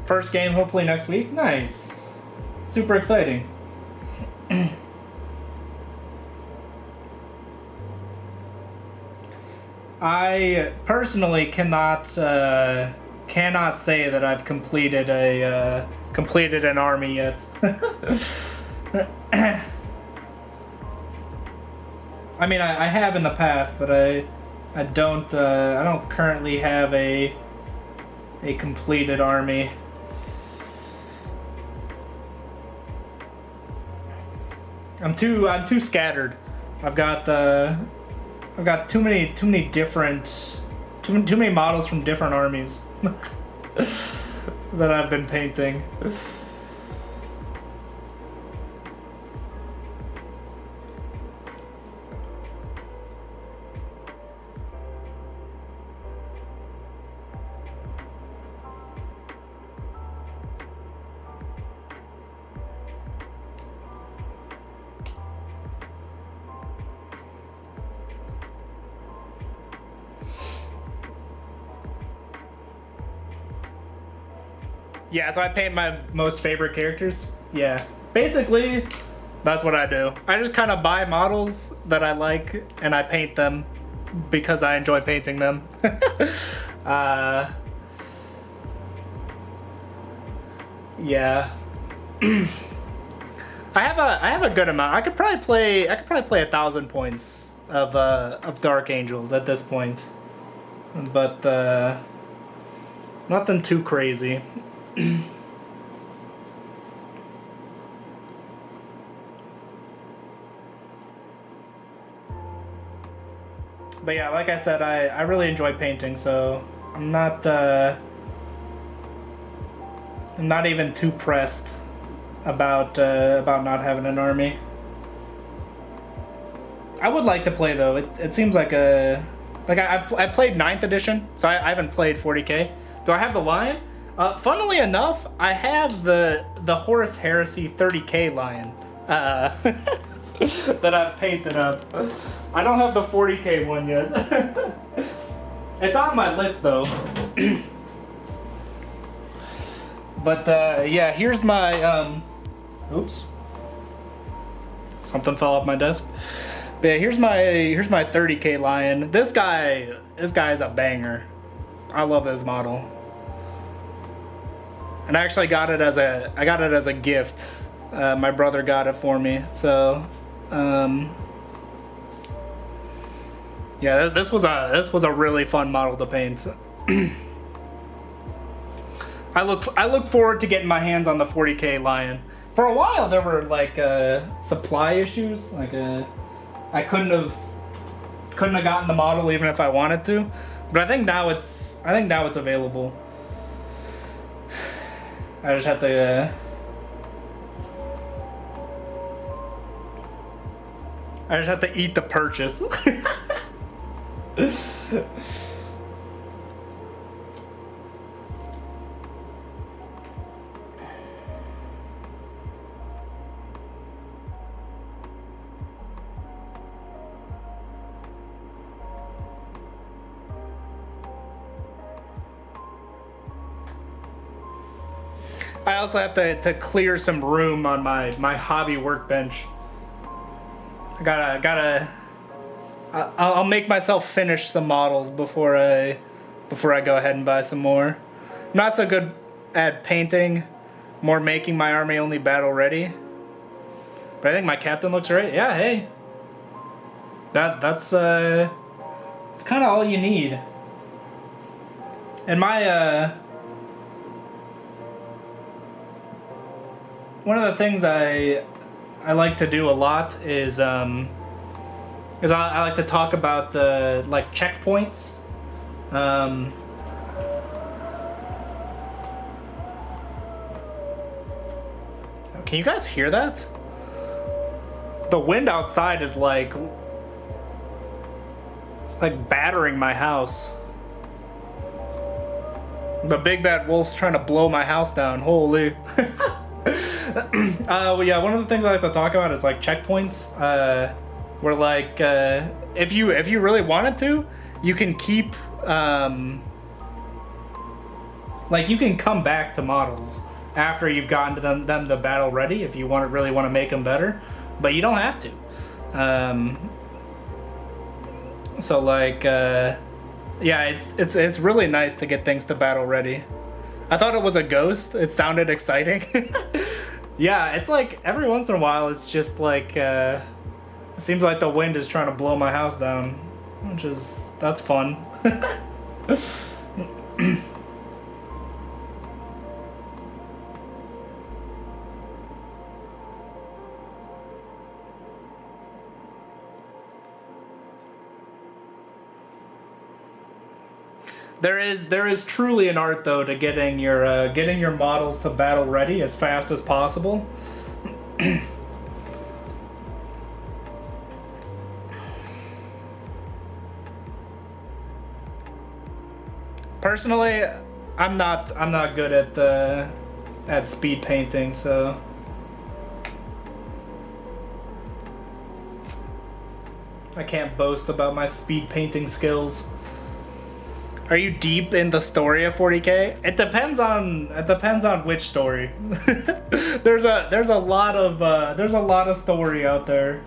First game hopefully next week. Nice. Super exciting. I personally cannot say that I've completed an army yet. I mean, I have in the past, but I don't currently have a completed army. I'm too scattered. I've got too many models from different armies that I've been painting. Yeah, so I paint my most favorite characters. Yeah, basically, that's what I do. I just kind of buy models that I like and I paint them because I enjoy painting them. Yeah. I have a good amount. I could probably play 1,000 points of Dark Angels at this point, but nothing too crazy. But yeah, like I said, I really enjoy painting, so I'm not even too pressed about not having an army. I would like to play though. It seems like I played 9th edition, so I haven't played 40k. Do I have the lion? Funnily enough, I have the Horus Heresy 30k lion that I've painted up. I don't have the 40k one yet. It's on my list though. But yeah, here's my oops, something fell off my desk. But yeah, here's my 30k lion. This guy is a banger. I love this model. And I actually got it as a gift. My brother got it for me. So yeah, this was a really fun model to paint. I look forward to getting my hands on the 40K Lion. For a while there were like supply issues, like I couldn't have gotten the model even if I wanted to, but I think now it's available. I just have to eat the purchase. I also have to clear some room on my hobby workbench. I'll make myself finish some models before I go ahead and buy some more. Not so good at painting, more making my army only battle ready. But I think my captain looks great. Yeah, hey. That's kind of all you need. And my one of the things I like to do a lot is I like to talk about like checkpoints. Can you guys hear that? The wind outside is like, it's like battering my house. The big bad wolf's trying to blow my house down. Holy. Well, yeah, one of the things I like to talk about is like checkpoints. Where like if you really wanted to, you can keep like you can come back to models after you've gotten to them to battle ready if you really want to make them better, but you don't have to. So like yeah, it's really nice to get things to battle ready. I thought it was a ghost. It sounded exciting. Yeah, it's like every once in a while it's just like it seems like the wind is trying to blow my house down, which is, that's fun. There is truly an art though to getting your models to battle ready as fast as possible. Personally, I'm not good at speed painting, so I can't boast about my speed painting skills. Are you deep in the story of 40K? It depends on which story. there's a lot of story out there.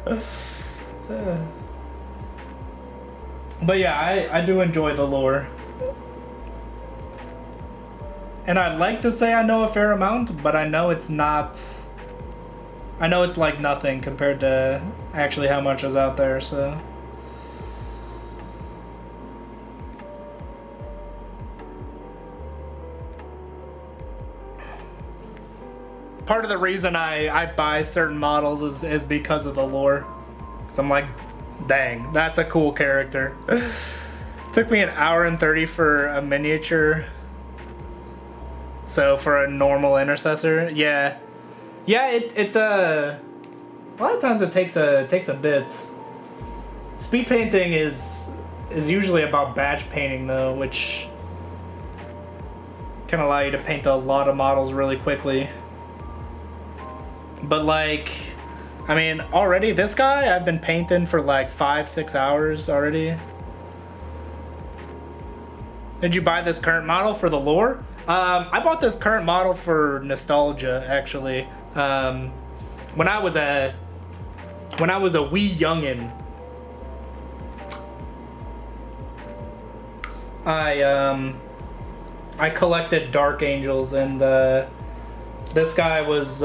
But yeah, I do enjoy the lore. And I'd like to say I know a fair amount, but I know it's not. I know it's like nothing compared to actually how much is out there, so. Part of the reason I buy certain models is because of the lore. Cause I'm like, dang, that's a cool character. Took me 1 hour and 30 for a miniature. So for a normal intercessor, yeah. It a lot of times it takes a bit. Speed painting is usually about batch painting though, which can allow you to paint a lot of models really quickly. But like, I mean, already this guy I've been painting for like 5-6 hours already. Did you buy this current model for the lore? I bought this current model for nostalgia, actually. When I was a wee youngin', I collected Dark Angels, and this guy was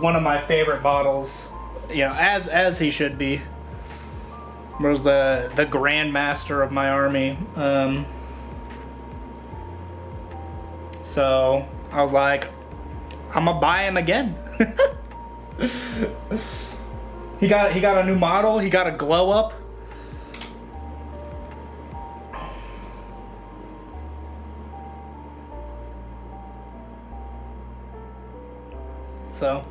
one of my favorite models. You know, as he should be. Was the Grandmaster of my army. So I was like, I'm gonna buy him again. He got a new model. He got a glow up. So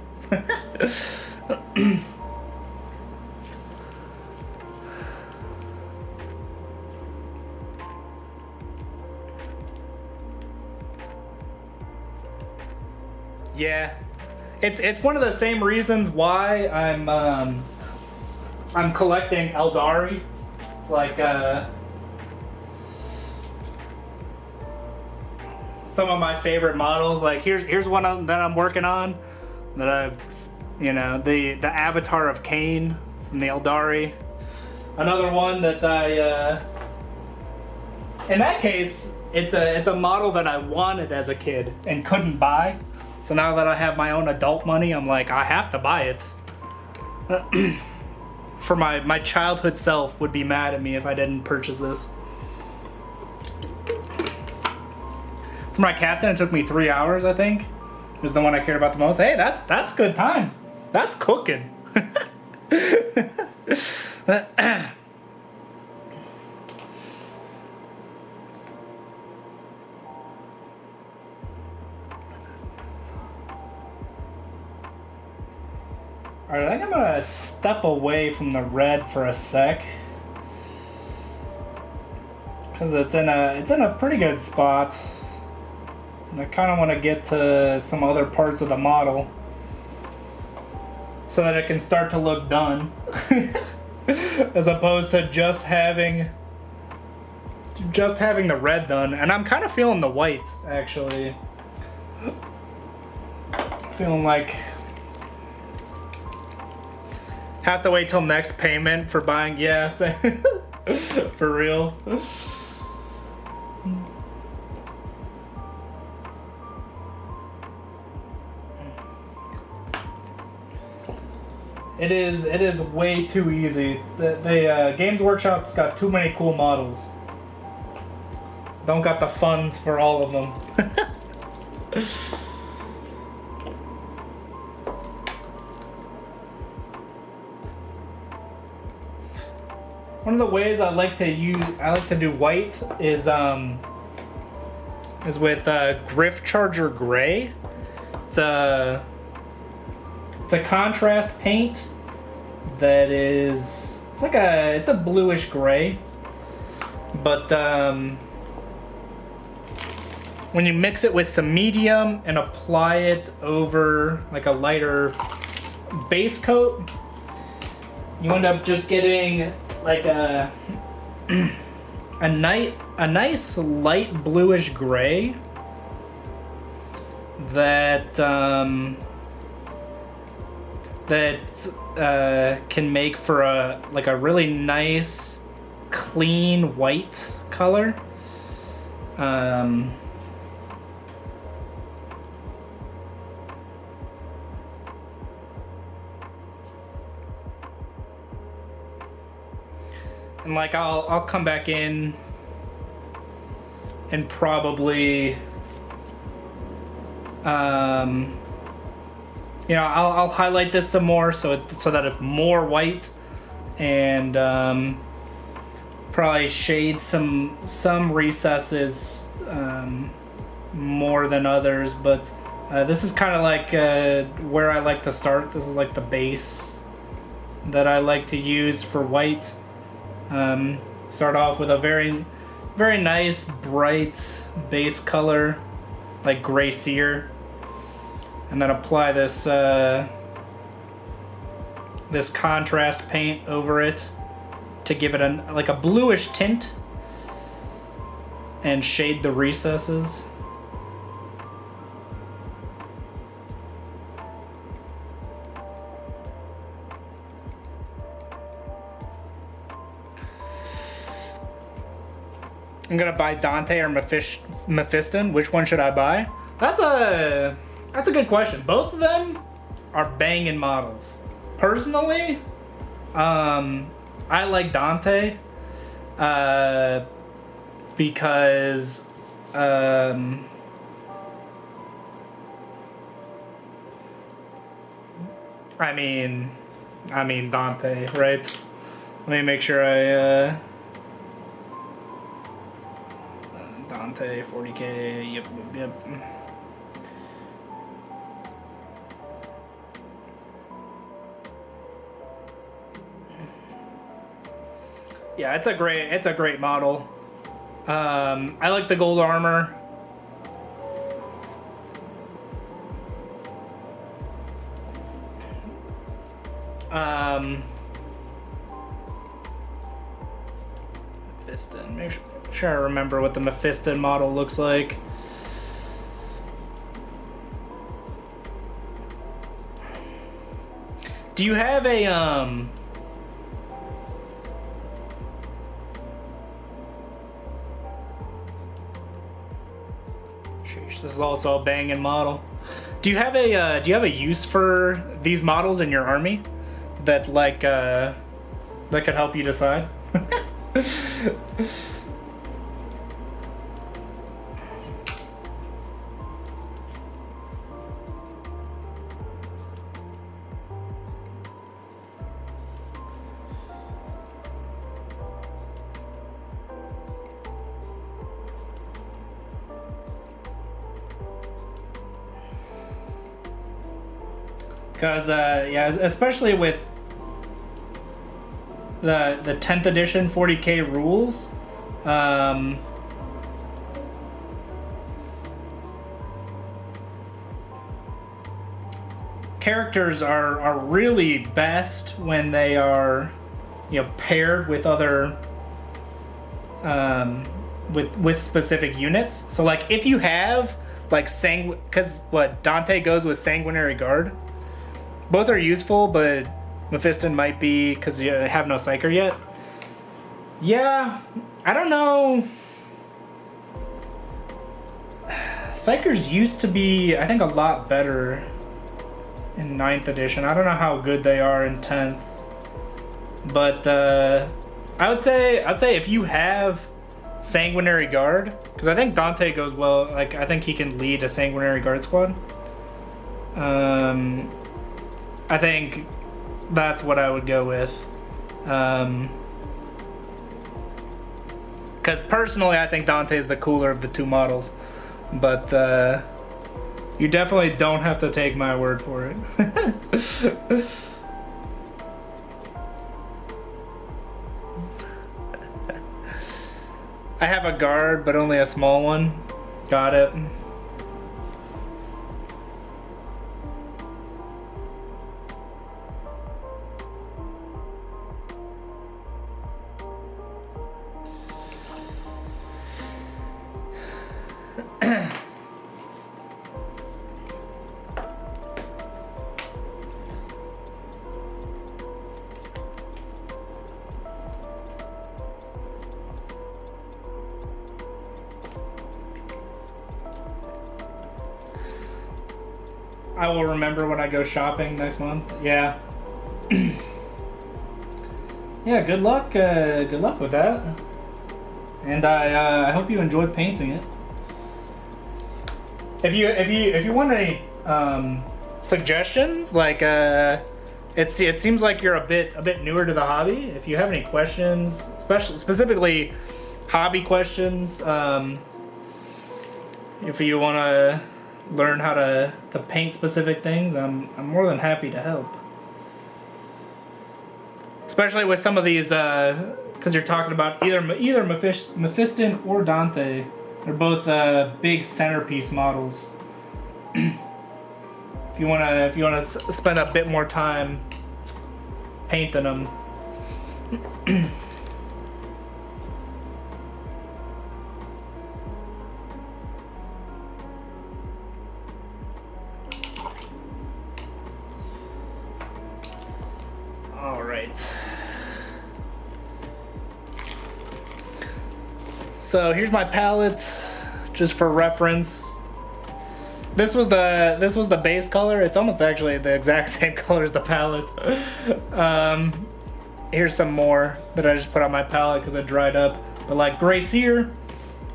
yeah, it's one of the same reasons why I'm collecting Eldari. It's like some of my favorite models. Like here's one that I'm working on that I've, you know, the avatar of Cain from the Eldari. Another one that I in that case it's a model that I wanted as a kid and couldn't buy. So now that I have my own adult money, I'm like, I have to buy it. For my childhood self would be mad at me if I didn't purchase this. For my captain, it took me 3 hours, I think. It was the one I cared about the most. Hey, that's good time. That's cooking. Alright, I think I'm gonna step away from the red for a sec. Cause it's in a pretty good spot. And I kinda wanna get to some other parts of the model so that it can start to look done. As opposed to just having the red done. And I'm kinda feeling the white, actually. Feeling like have to wait till next payment for buying, yes. For real. It is way too easy. The Games Workshop's got too many cool models. Don't got the funds for all of them. One of the ways I like to do white is with Griff Charger Gray. It's a contrast paint that is, it's a bluish gray, but when you mix it with some medium and apply it over like a lighter base coat, you end up just getting like a nice light bluish gray that can make for a really nice clean white color. And like I'll come back in and probably you know, I'll highlight this some more so that it's more white, and probably shade some recesses more than others, but this is kind of like where I like to start. This is like the base that I like to use for white. Start off with a very nice bright base color like gray sear, and then apply this this contrast paint over it to give it like a bluish tint and shade the recesses. I'm gonna buy Dante or Mephiston. Which one should I buy? That's a good question. Both of them are banging models. Personally, I like Dante because I mean Dante, right? Let me make sure I, Dante, 40K, yep. Yeah, it's a great model. I like the gold armor. Mephiston. Make sure I remember what the Mephiston model looks like. Do you have a This is also a banging model. Do you have a use for these models in your army that that could help you decide? Because yeah, especially with the 10th edition 40K rules, characters are really best when they are, you know, paired with other with specific units. So like if you have like because what Dante goes with Sanguinary Guard. Both are useful, but Mephiston might be because you have no Psyker yet. Yeah, I don't know. Psykers used to be, I think, a lot better in 9th edition. I don't know how good they are in 10th, but I'd say if you have Sanguinary Guard, because I think Dante goes well. Like I think he can lead a Sanguinary Guard squad. I think that's what I would go with. Because personally, I think Dante is the cooler of the two models. But you definitely don't have to take my word for it. I have a guard, but only a small one. Got it. I will remember when I go shopping next month. Yeah. Yeah, good luck with that. And I hope you enjoyed painting it. If you want any suggestions, like it seems like you're a bit newer to the hobby. If you have any questions, specifically hobby questions, if you want to learn how to paint specific things, I'm more than happy to help. Especially with some of these, because you're talking about either Mephiston or Dante. They're both big centerpiece models. If you wanna spend a bit more time painting them. All right. So here's my palette, just for reference. This was the base color. It's almost actually the exact same color as the palette. Here's some more that I just put on my palette because it dried up. But like Gray Seer,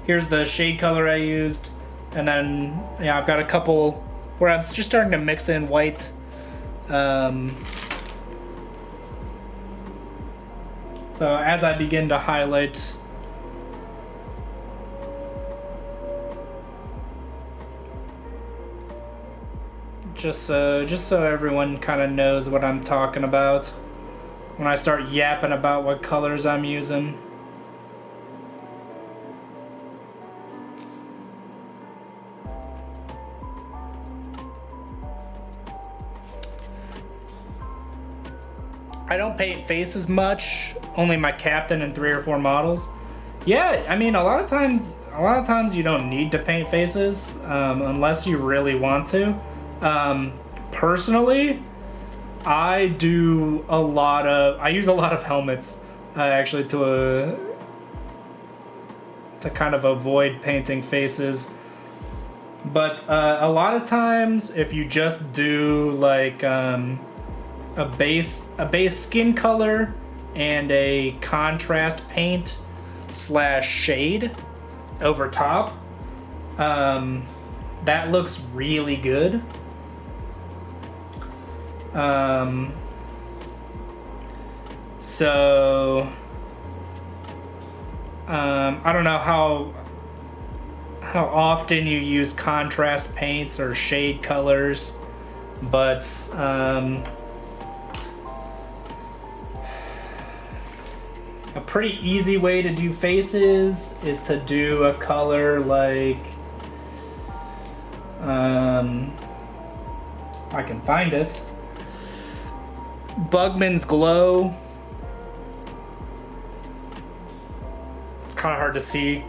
here's the shade color I used. And then, yeah, I've got a couple where I'm just starting to mix in white. So as I begin to highlight, just so everyone kind of knows what I'm talking about when I start yapping about what colors I'm using. I don't paint faces much, only my captain and 3 or 4 models. Yeah, I mean, a lot of times you don't need to paint faces unless you really want to. Personally, I use a lot of helmets actually to kind of avoid painting faces. But a lot of times, if you just do like a base skin color and a contrast paint / shade over top, that looks really good. So I don't know how often you use contrast paints or shade colors, but a pretty easy way to do faces is to do a color like I can find it. Bugman's Glow. It's kind of hard to see,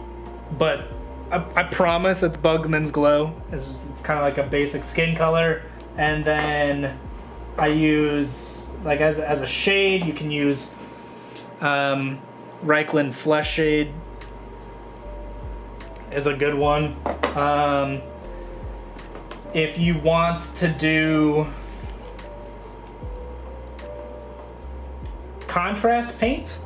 but I promise it's Bugman's Glow. It's kind of like a basic skin color, and then I use like as a shade you can use Reichland Flesh Shade is a good one. If you want to do contrast paint,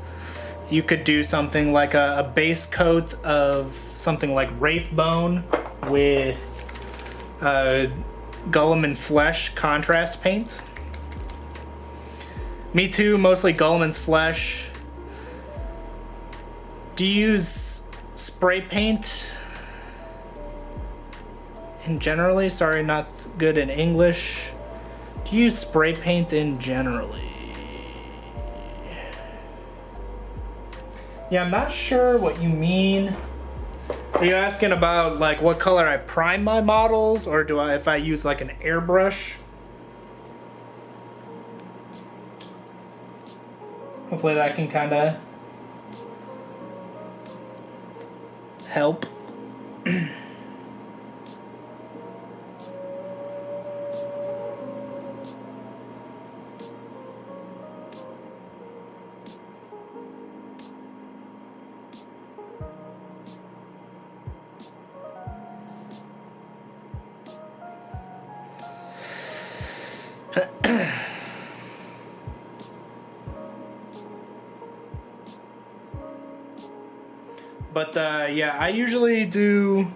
you could do something like a base coat of something like Wraithbone with Golem and Flesh contrast paint. Me too, mostly Goleman's Flesh. Do you use spray paint in generally? Sorry, not good in English. Do you use spray paint in generally? Yeah, I'm not sure what you mean. Are you asking about like what color I prime my models, or if I use like an airbrush? Hopefully that can kind of help. But yeah, I usually do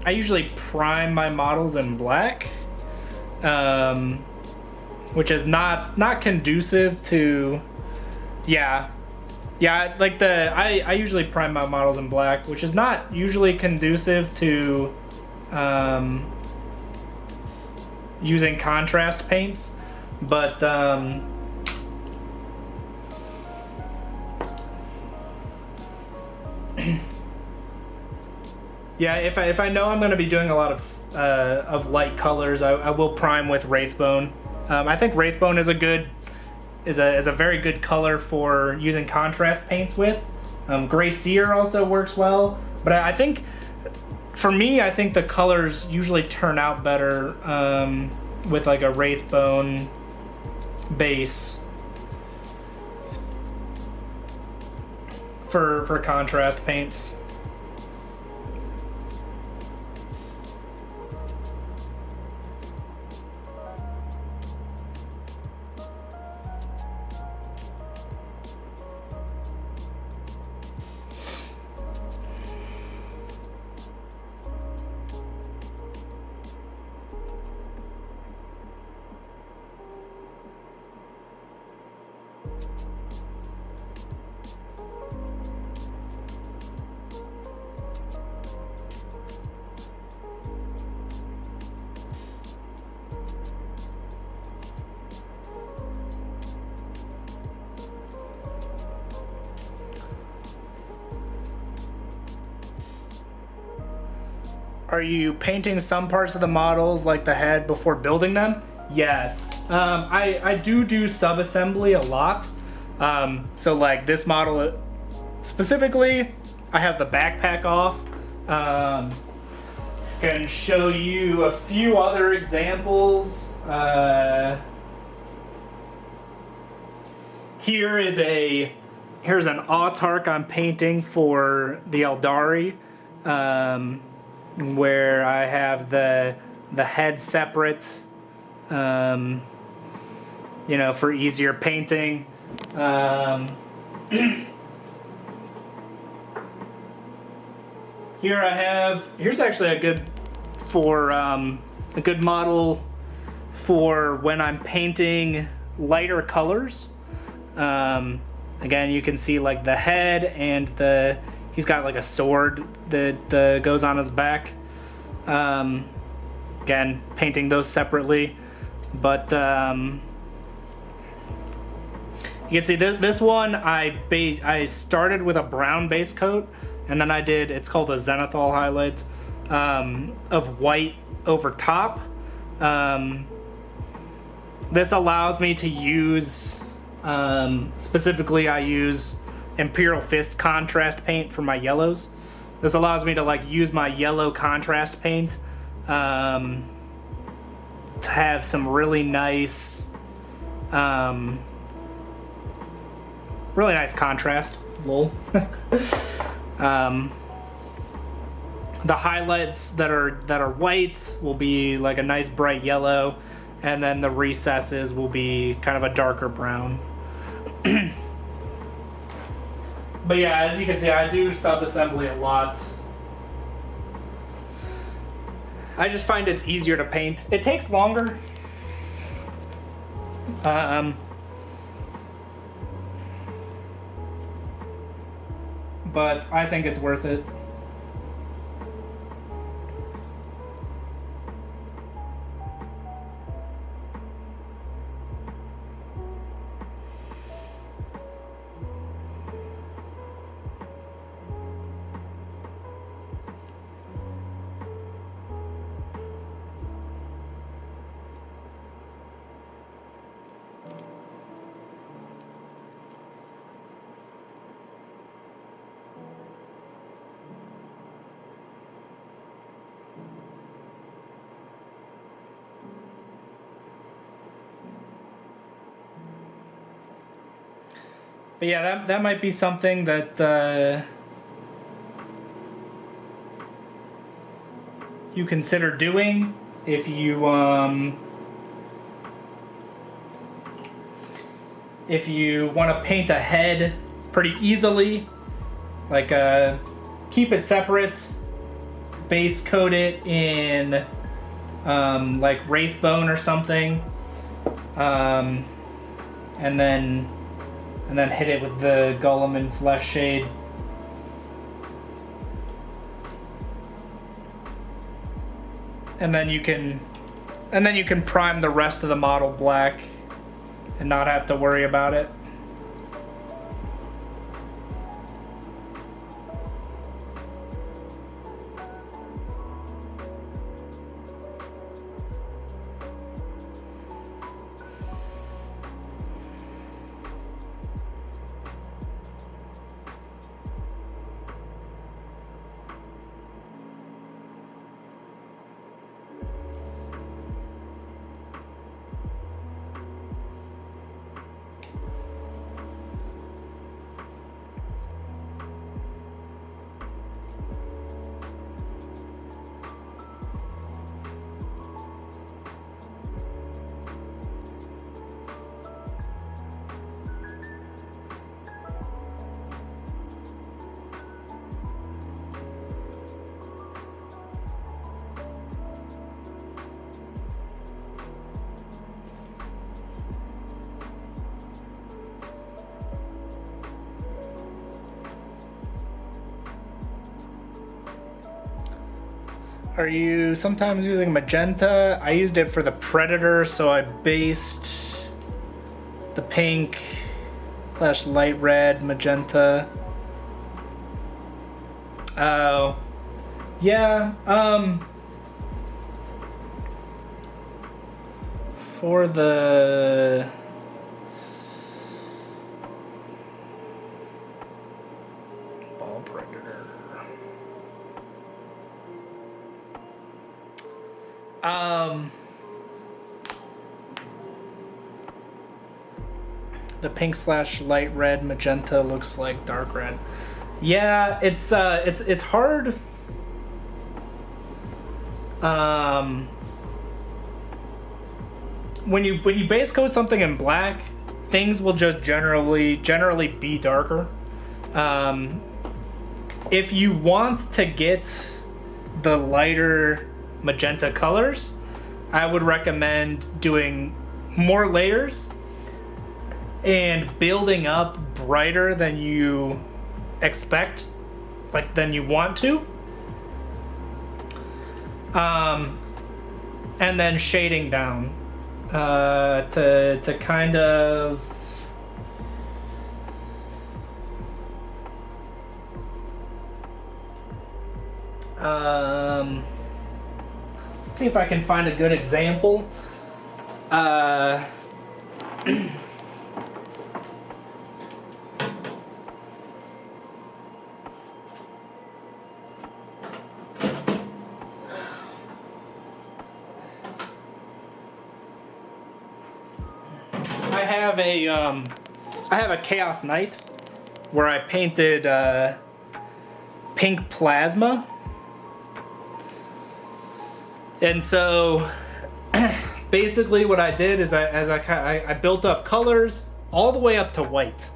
I usually prime my models in black, which is not conducive to, yeah, like I usually prime my models in black, which is not usually conducive to using contrast paints, but yeah, if I know I'm going to be doing a lot of light colors, I will prime with Wraithbone. I think Wraithbone is a very good color for using contrast paints with. Gray Seer also works well, but I think for me, I think the colors usually turn out better with like a Wraithbone base for contrast paints. Are you painting some parts of the models, like the head, before building them? Yes. I do sub-assembly a lot. So like this model specifically, I have the backpack off. Can show you a few other examples. Here's an autark I'm painting for the Eldari, where I have the head separate, you know, for easier painting. Here's actually a good model for when I'm painting lighter colors. Again, you can see like the head and he's got like a sword that goes on his back. Again, painting those separately, but you can see this one I started with a brown base coat, and then it's called a zenithal highlight, of white over top. This allows me to use, specifically I use Imperial Fist contrast paint for my yellows. This allows me to like use my yellow contrast paint to have some really nice contrast. Lol. The highlights that are white will be like a nice bright yellow, and then the recesses will be kind of a darker brown. But yeah, as you can see, I do sub-assembly a lot. I just find it's easier to paint. It takes longer. But I think it's worth it. But yeah, that might be something that you consider doing if you want to paint a head pretty easily. Like keep it separate, base coat it in like Wraithbone or something, and then hit it with the Golem and Flesh Shade. And then you can prime the rest of the model black and not have to worry about it. Are you sometimes using magenta? I used it for the Predator, so I based the pink / light red magenta. Oh, Yeah, for the ball predator, the pink / light red magenta looks like dark red. Yeah, it's hard. When you base coat something in black, things will just generally be darker. If you want to get the lighter magenta colors, I would recommend doing more layers and building up brighter than you expect, like than you want to. And then shading down to kind of let's see if I can find a good example. I have a Chaos Knight where I painted pink plasma, and so basically what I did is I built up colors all the way up to white,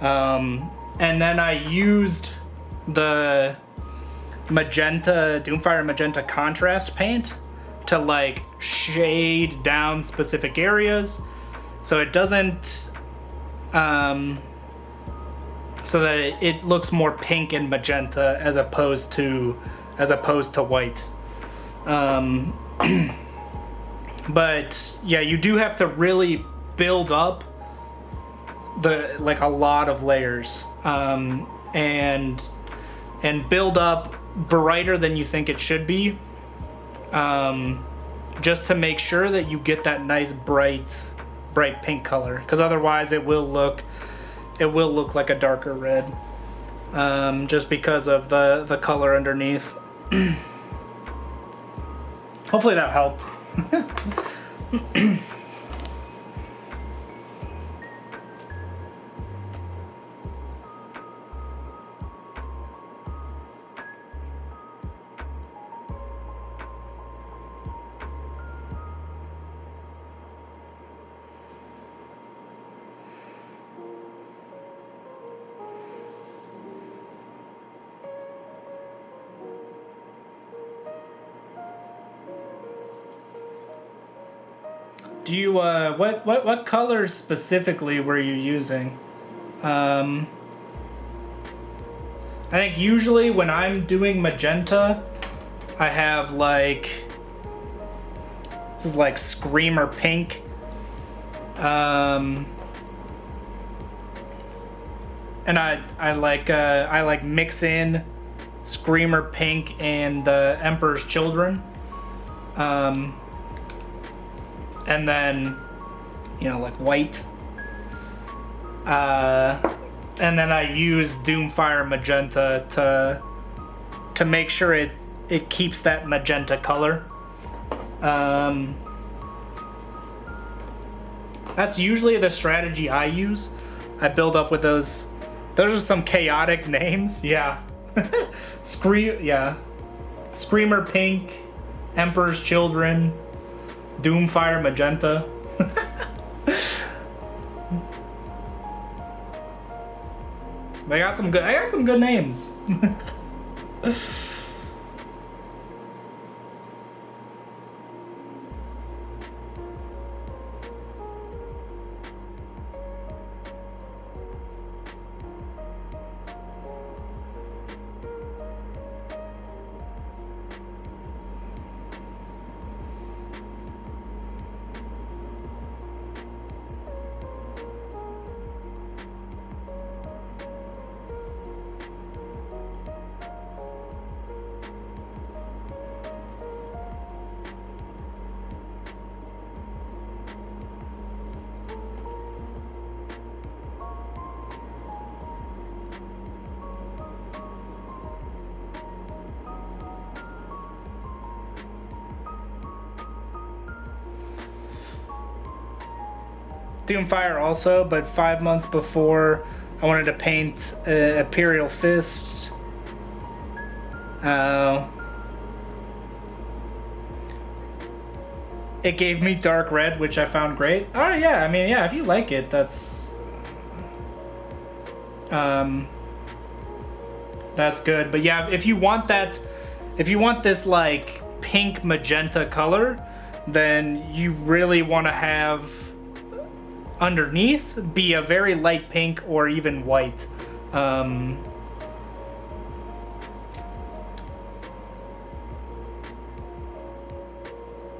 and then I used the magenta Doomfire magenta contrast paint to like shade down specific areas. So it doesn't, so that it looks more pink and magenta as opposed to white. But yeah, you do have to really build up a lot of layers, and build up brighter than you think it should be, just to make sure that you get that nice bright pink color, because otherwise it will look like a darker red, just because of the color underneath. Hopefully that helped. Do you what colors specifically were you using? I think usually when I'm doing magenta, I have like, this is like Screamer pink, and I like mix in Screamer pink and the Emperor's Children. And then, like white. And then I use Doomfire magenta to make sure it keeps that magenta color. That's usually the strategy I use. I build up with those. Those are some chaotic names. Yeah. Screamer pink, Emperor's Children, Doomfire magenta. I got some good names. Doomfire also, but 5 months before I wanted to paint Imperial Fist. It gave me dark red, which I found great. Oh yeah, I mean, yeah, if you like it, that's good. But yeah, if you want this like pink magenta color, then you really want to have underneath be a very light pink or even white.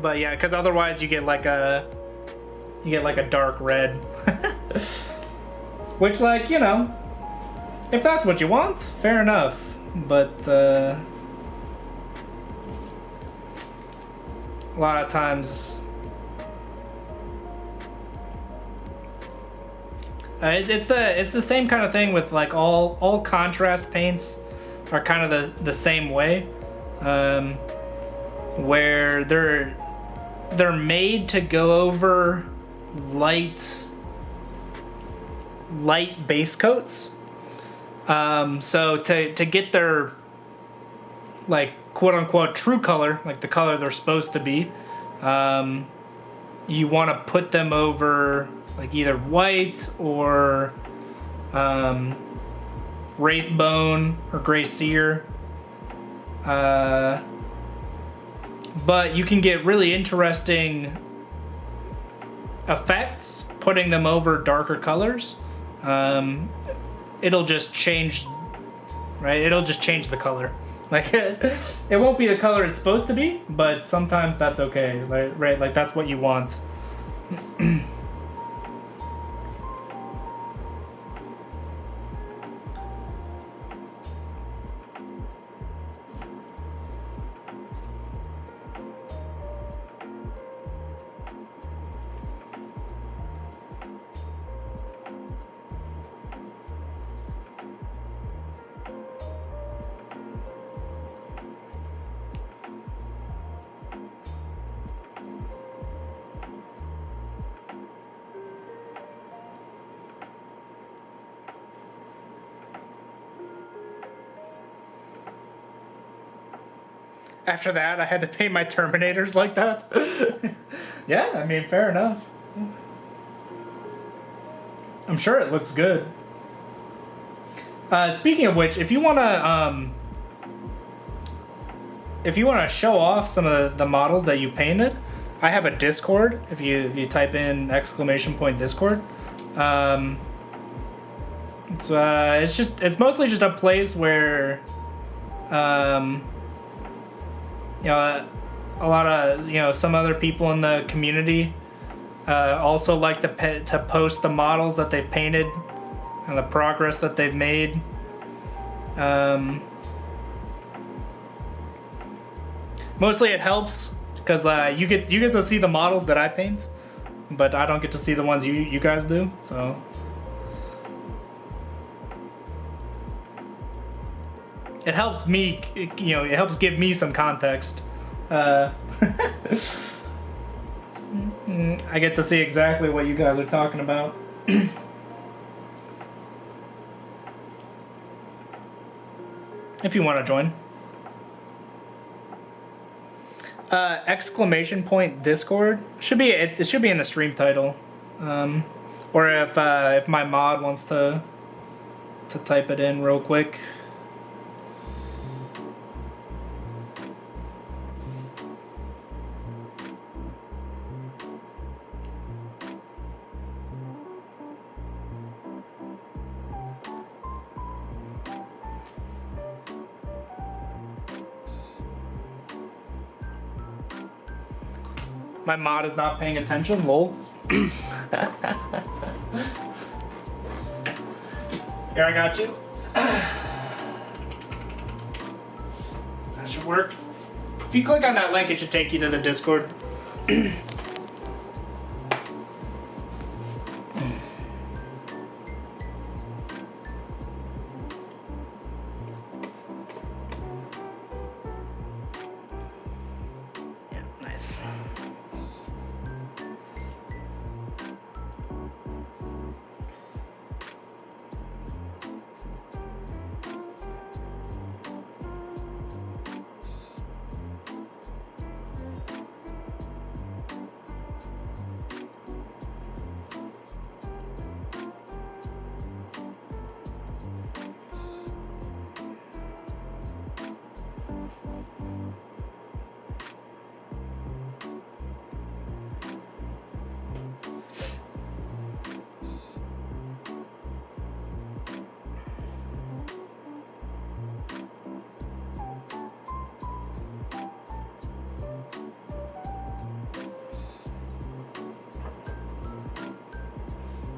But yeah, because otherwise you get like a dark red, which, like, you know, if that's what you want, fair enough. But a lot of times it's the same kind of thing with like all contrast paints are kind of the same way, where they're made to go over light base coats. So to get their like quote unquote true color, like the color they're supposed to be, you want to put them over like either white or Wraithbone or Grey Seer. But you can get really interesting effects putting them over darker colors. It'll just change, right? It'll just change the color. Like it won't be the color it's supposed to be, but sometimes that's okay, right? Like that's what you want. After that, I had to paint my Terminators like that. Yeah, I mean, fair enough. I'm sure it looks good. Speaking of which, if you wanna show off some of the models that you painted, I have a Discord. If you type in !Discord, it's mostly just a place where you know, a lot of, you know, some other people in the community also like to post the models that they've painted and the progress that they've made. Mostly it helps because you get to see the models that I paint, but I don't get to see the ones you guys do. So it helps me, you know, it helps give me some context. I get to see exactly what you guys are talking about. If you want to join. !Discord should be it should be in the stream title, or if my mod wants to type it in real quick. My mod is not paying attention, lol. Here, I got you. That should work. If you click on that link, it should take you to the Discord. Yeah, nice.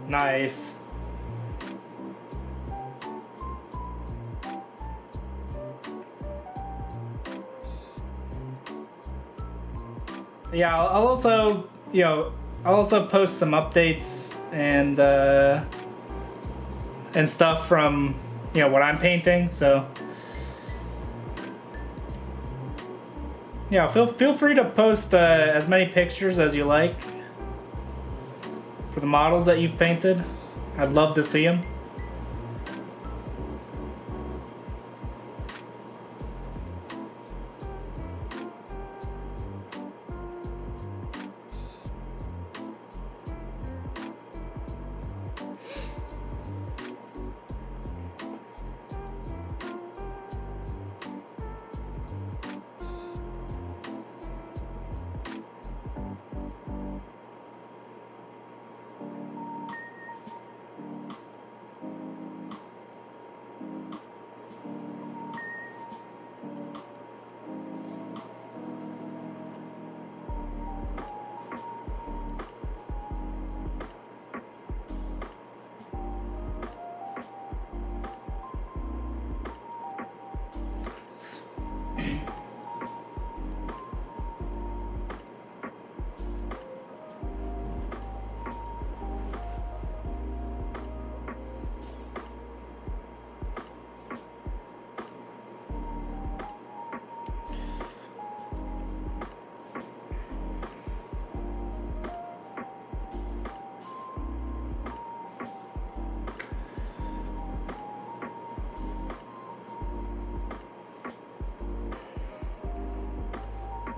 Nice. Yeah, I'll also, I'll also post some updates and stuff from, what I'm painting. So, yeah, feel free to post as many pictures as you like for the models that you've painted. I'd love to see them.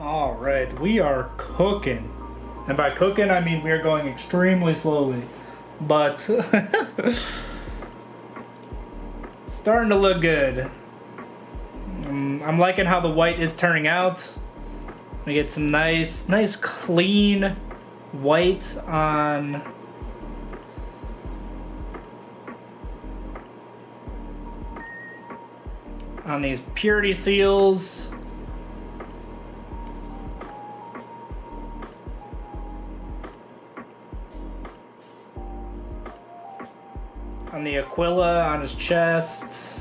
All right, we are cooking. And by cooking, I mean we are going extremely slowly. But starting to look good. I'm liking how the white is turning out. We get some nice clean white on these purity seals. On the Aquila on his chest.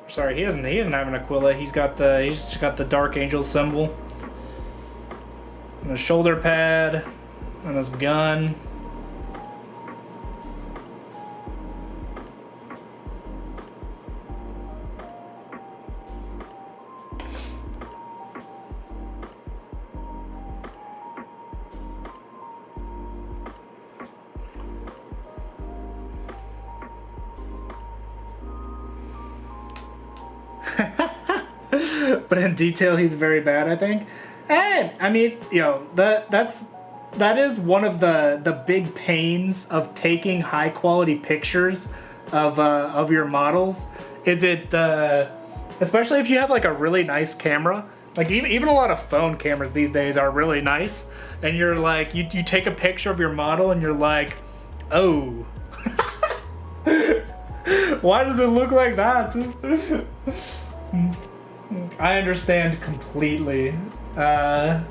Sorry, he doesn't have an Aquila. He's just got the Dark Angel symbol. On his shoulder pad, on his gun. But in detail, he's very bad, I think. And I mean, that is one of the big pains of taking high quality pictures of your models. Is it especially if you have like a really nice camera, like even a lot of phone cameras these days are really nice, and you're like you take a picture of your model and you're like, oh, why does it look like that? I understand completely. The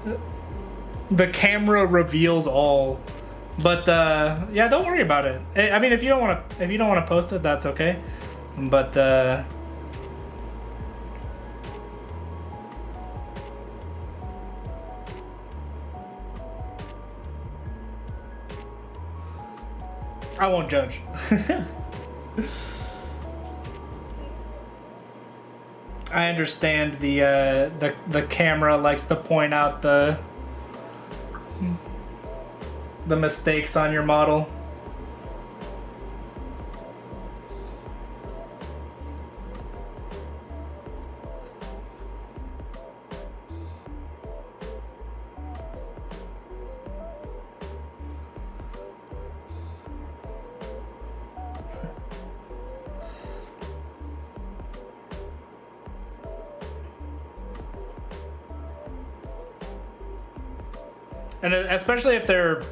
camera reveals all, but yeah, don't worry about it. I mean, if you don't want to post it, that's okay. But I won't judge. I understand the camera likes to point out the mistakes on your model. And especially if they're,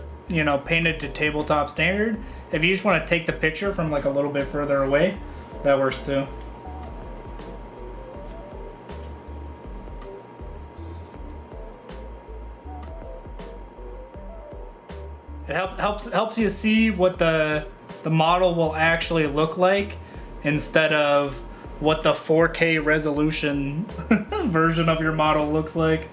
painted to tabletop standard, if you just want to take the picture from like a little bit further away, that works too. It helps you see what the model will actually look like instead of what the 4K resolution version of your model looks like.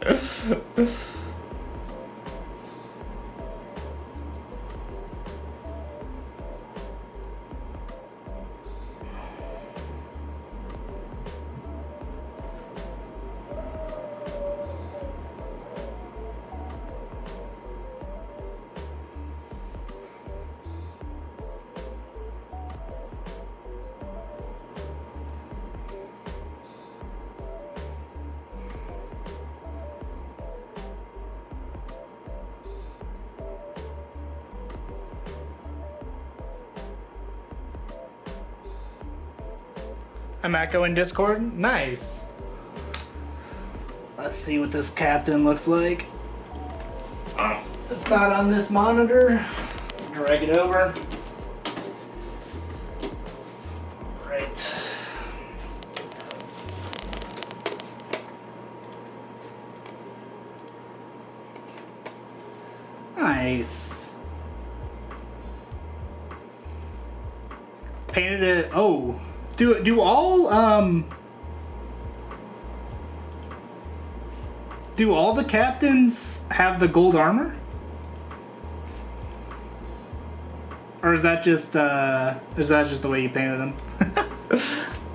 I'm Echo in Discord. Nice. Let's see what this captain looks like. Oh, it's not on this monitor. Drag it over. Right. Nice. Painted it. Oh. Do all the captains have the gold armor? Or is that just the way you painted them?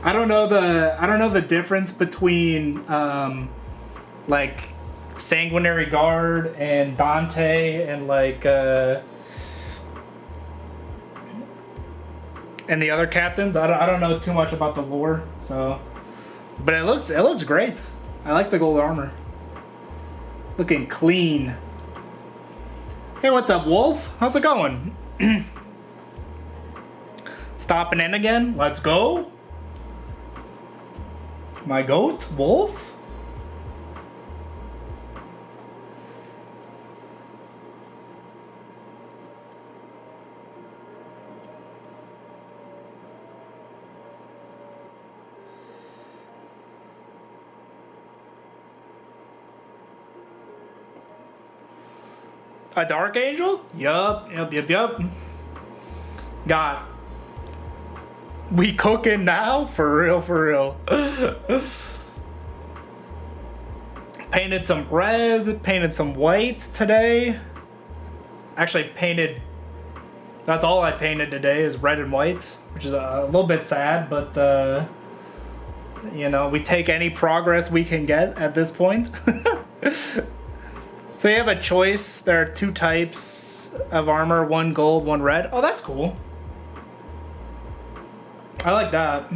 I don't know the difference between like Sanguinary Guard and Dante and like and the other captains. I don't know too much about the lore, so but it looks great. I like the gold armor. Looking clean. Hey, what's up, Wolf? How's it going? Stopping in again? Let's go. My goat, Wolf? A Dark Angel? Yup. Got. We cooking now? For real. Painted some red, painted some white today. Actually painted, that's all I painted today is red and white, which is a little bit sad, but you know, we take any progress we can get at this point. So you have a choice. There are 2 types of armor, 1 gold, 1 red. Oh, that's cool. I like that.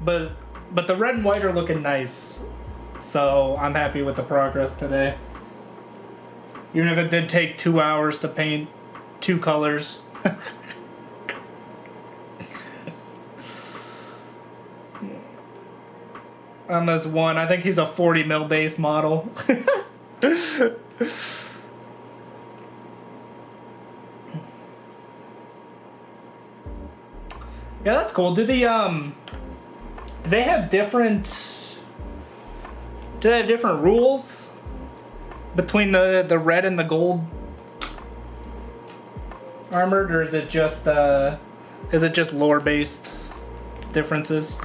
But the red and white are looking nice. So I'm happy with the progress today. Even if it did take 2 hours to paint 2 colors. On this one, I think he's a 40 mil base model. Yeah, that's cool. Do they have different rules between the red and the gold armored, or is it just lore based differences?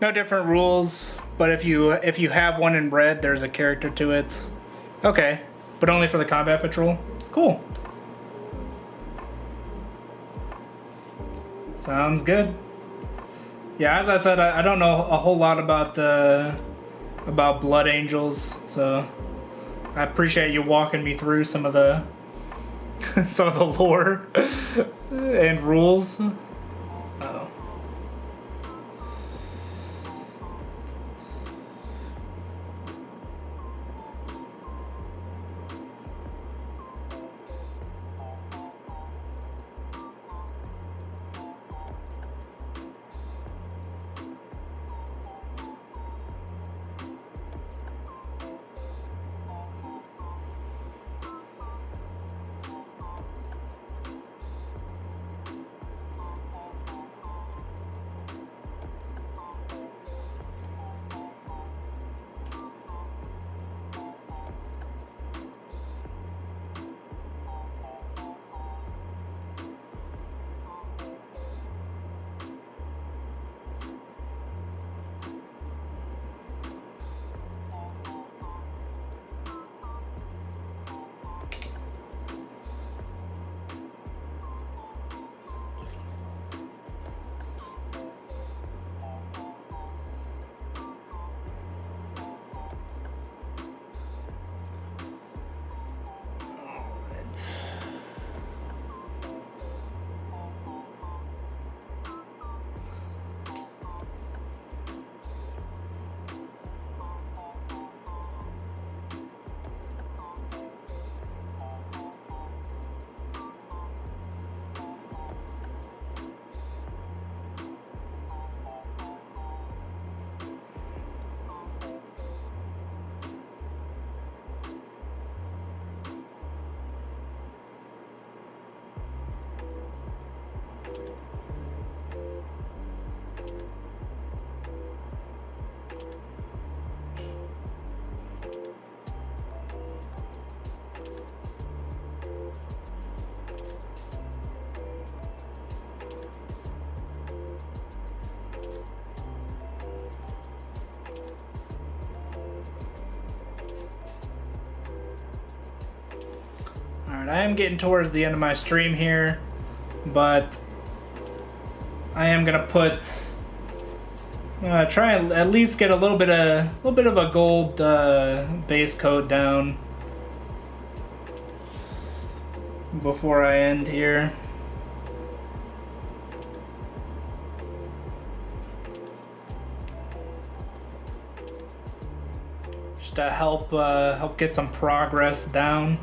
No different rules, but if you have one in red, there's a character to it. Okay, but only for the combat patrol. Cool. Sounds good. Yeah, as I said, I don't know a whole lot about Blood Angels, so I appreciate you walking me through some of the some of the lore and rules. Uh-oh. Alright, I am getting towards the end of my stream here, but I am gonna try and at least get a little bit of a gold base coat down before I end here. Just to help get some progress down.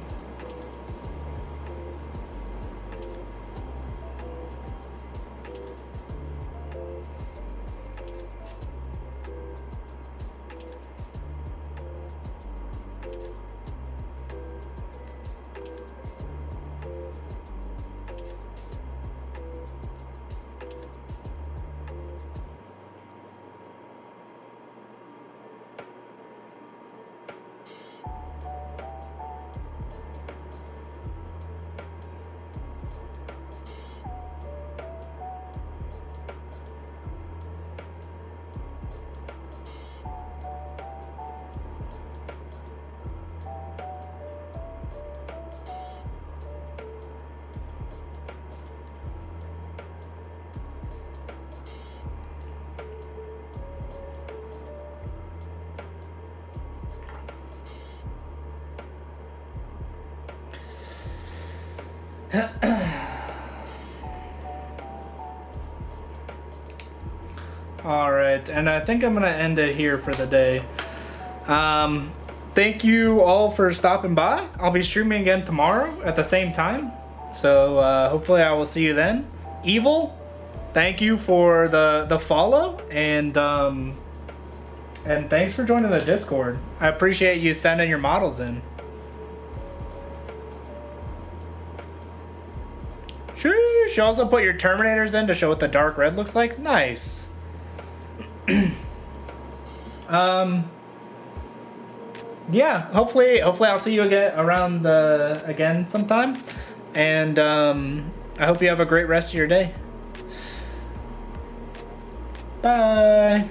Alright, and I think I'm going to end it here for the day. Thank you all for stopping by. I'll be streaming again tomorrow at the same time. So hopefully I will see you then. Evil, thank you for the follow, and thanks for joining the Discord. I appreciate you sending your models in. Sheesh, you also put your Terminators in to show what the dark red looks like? Nice. Yeah, hopefully I'll see you again around again sometime, and I hope you have a great rest of your day. Bye.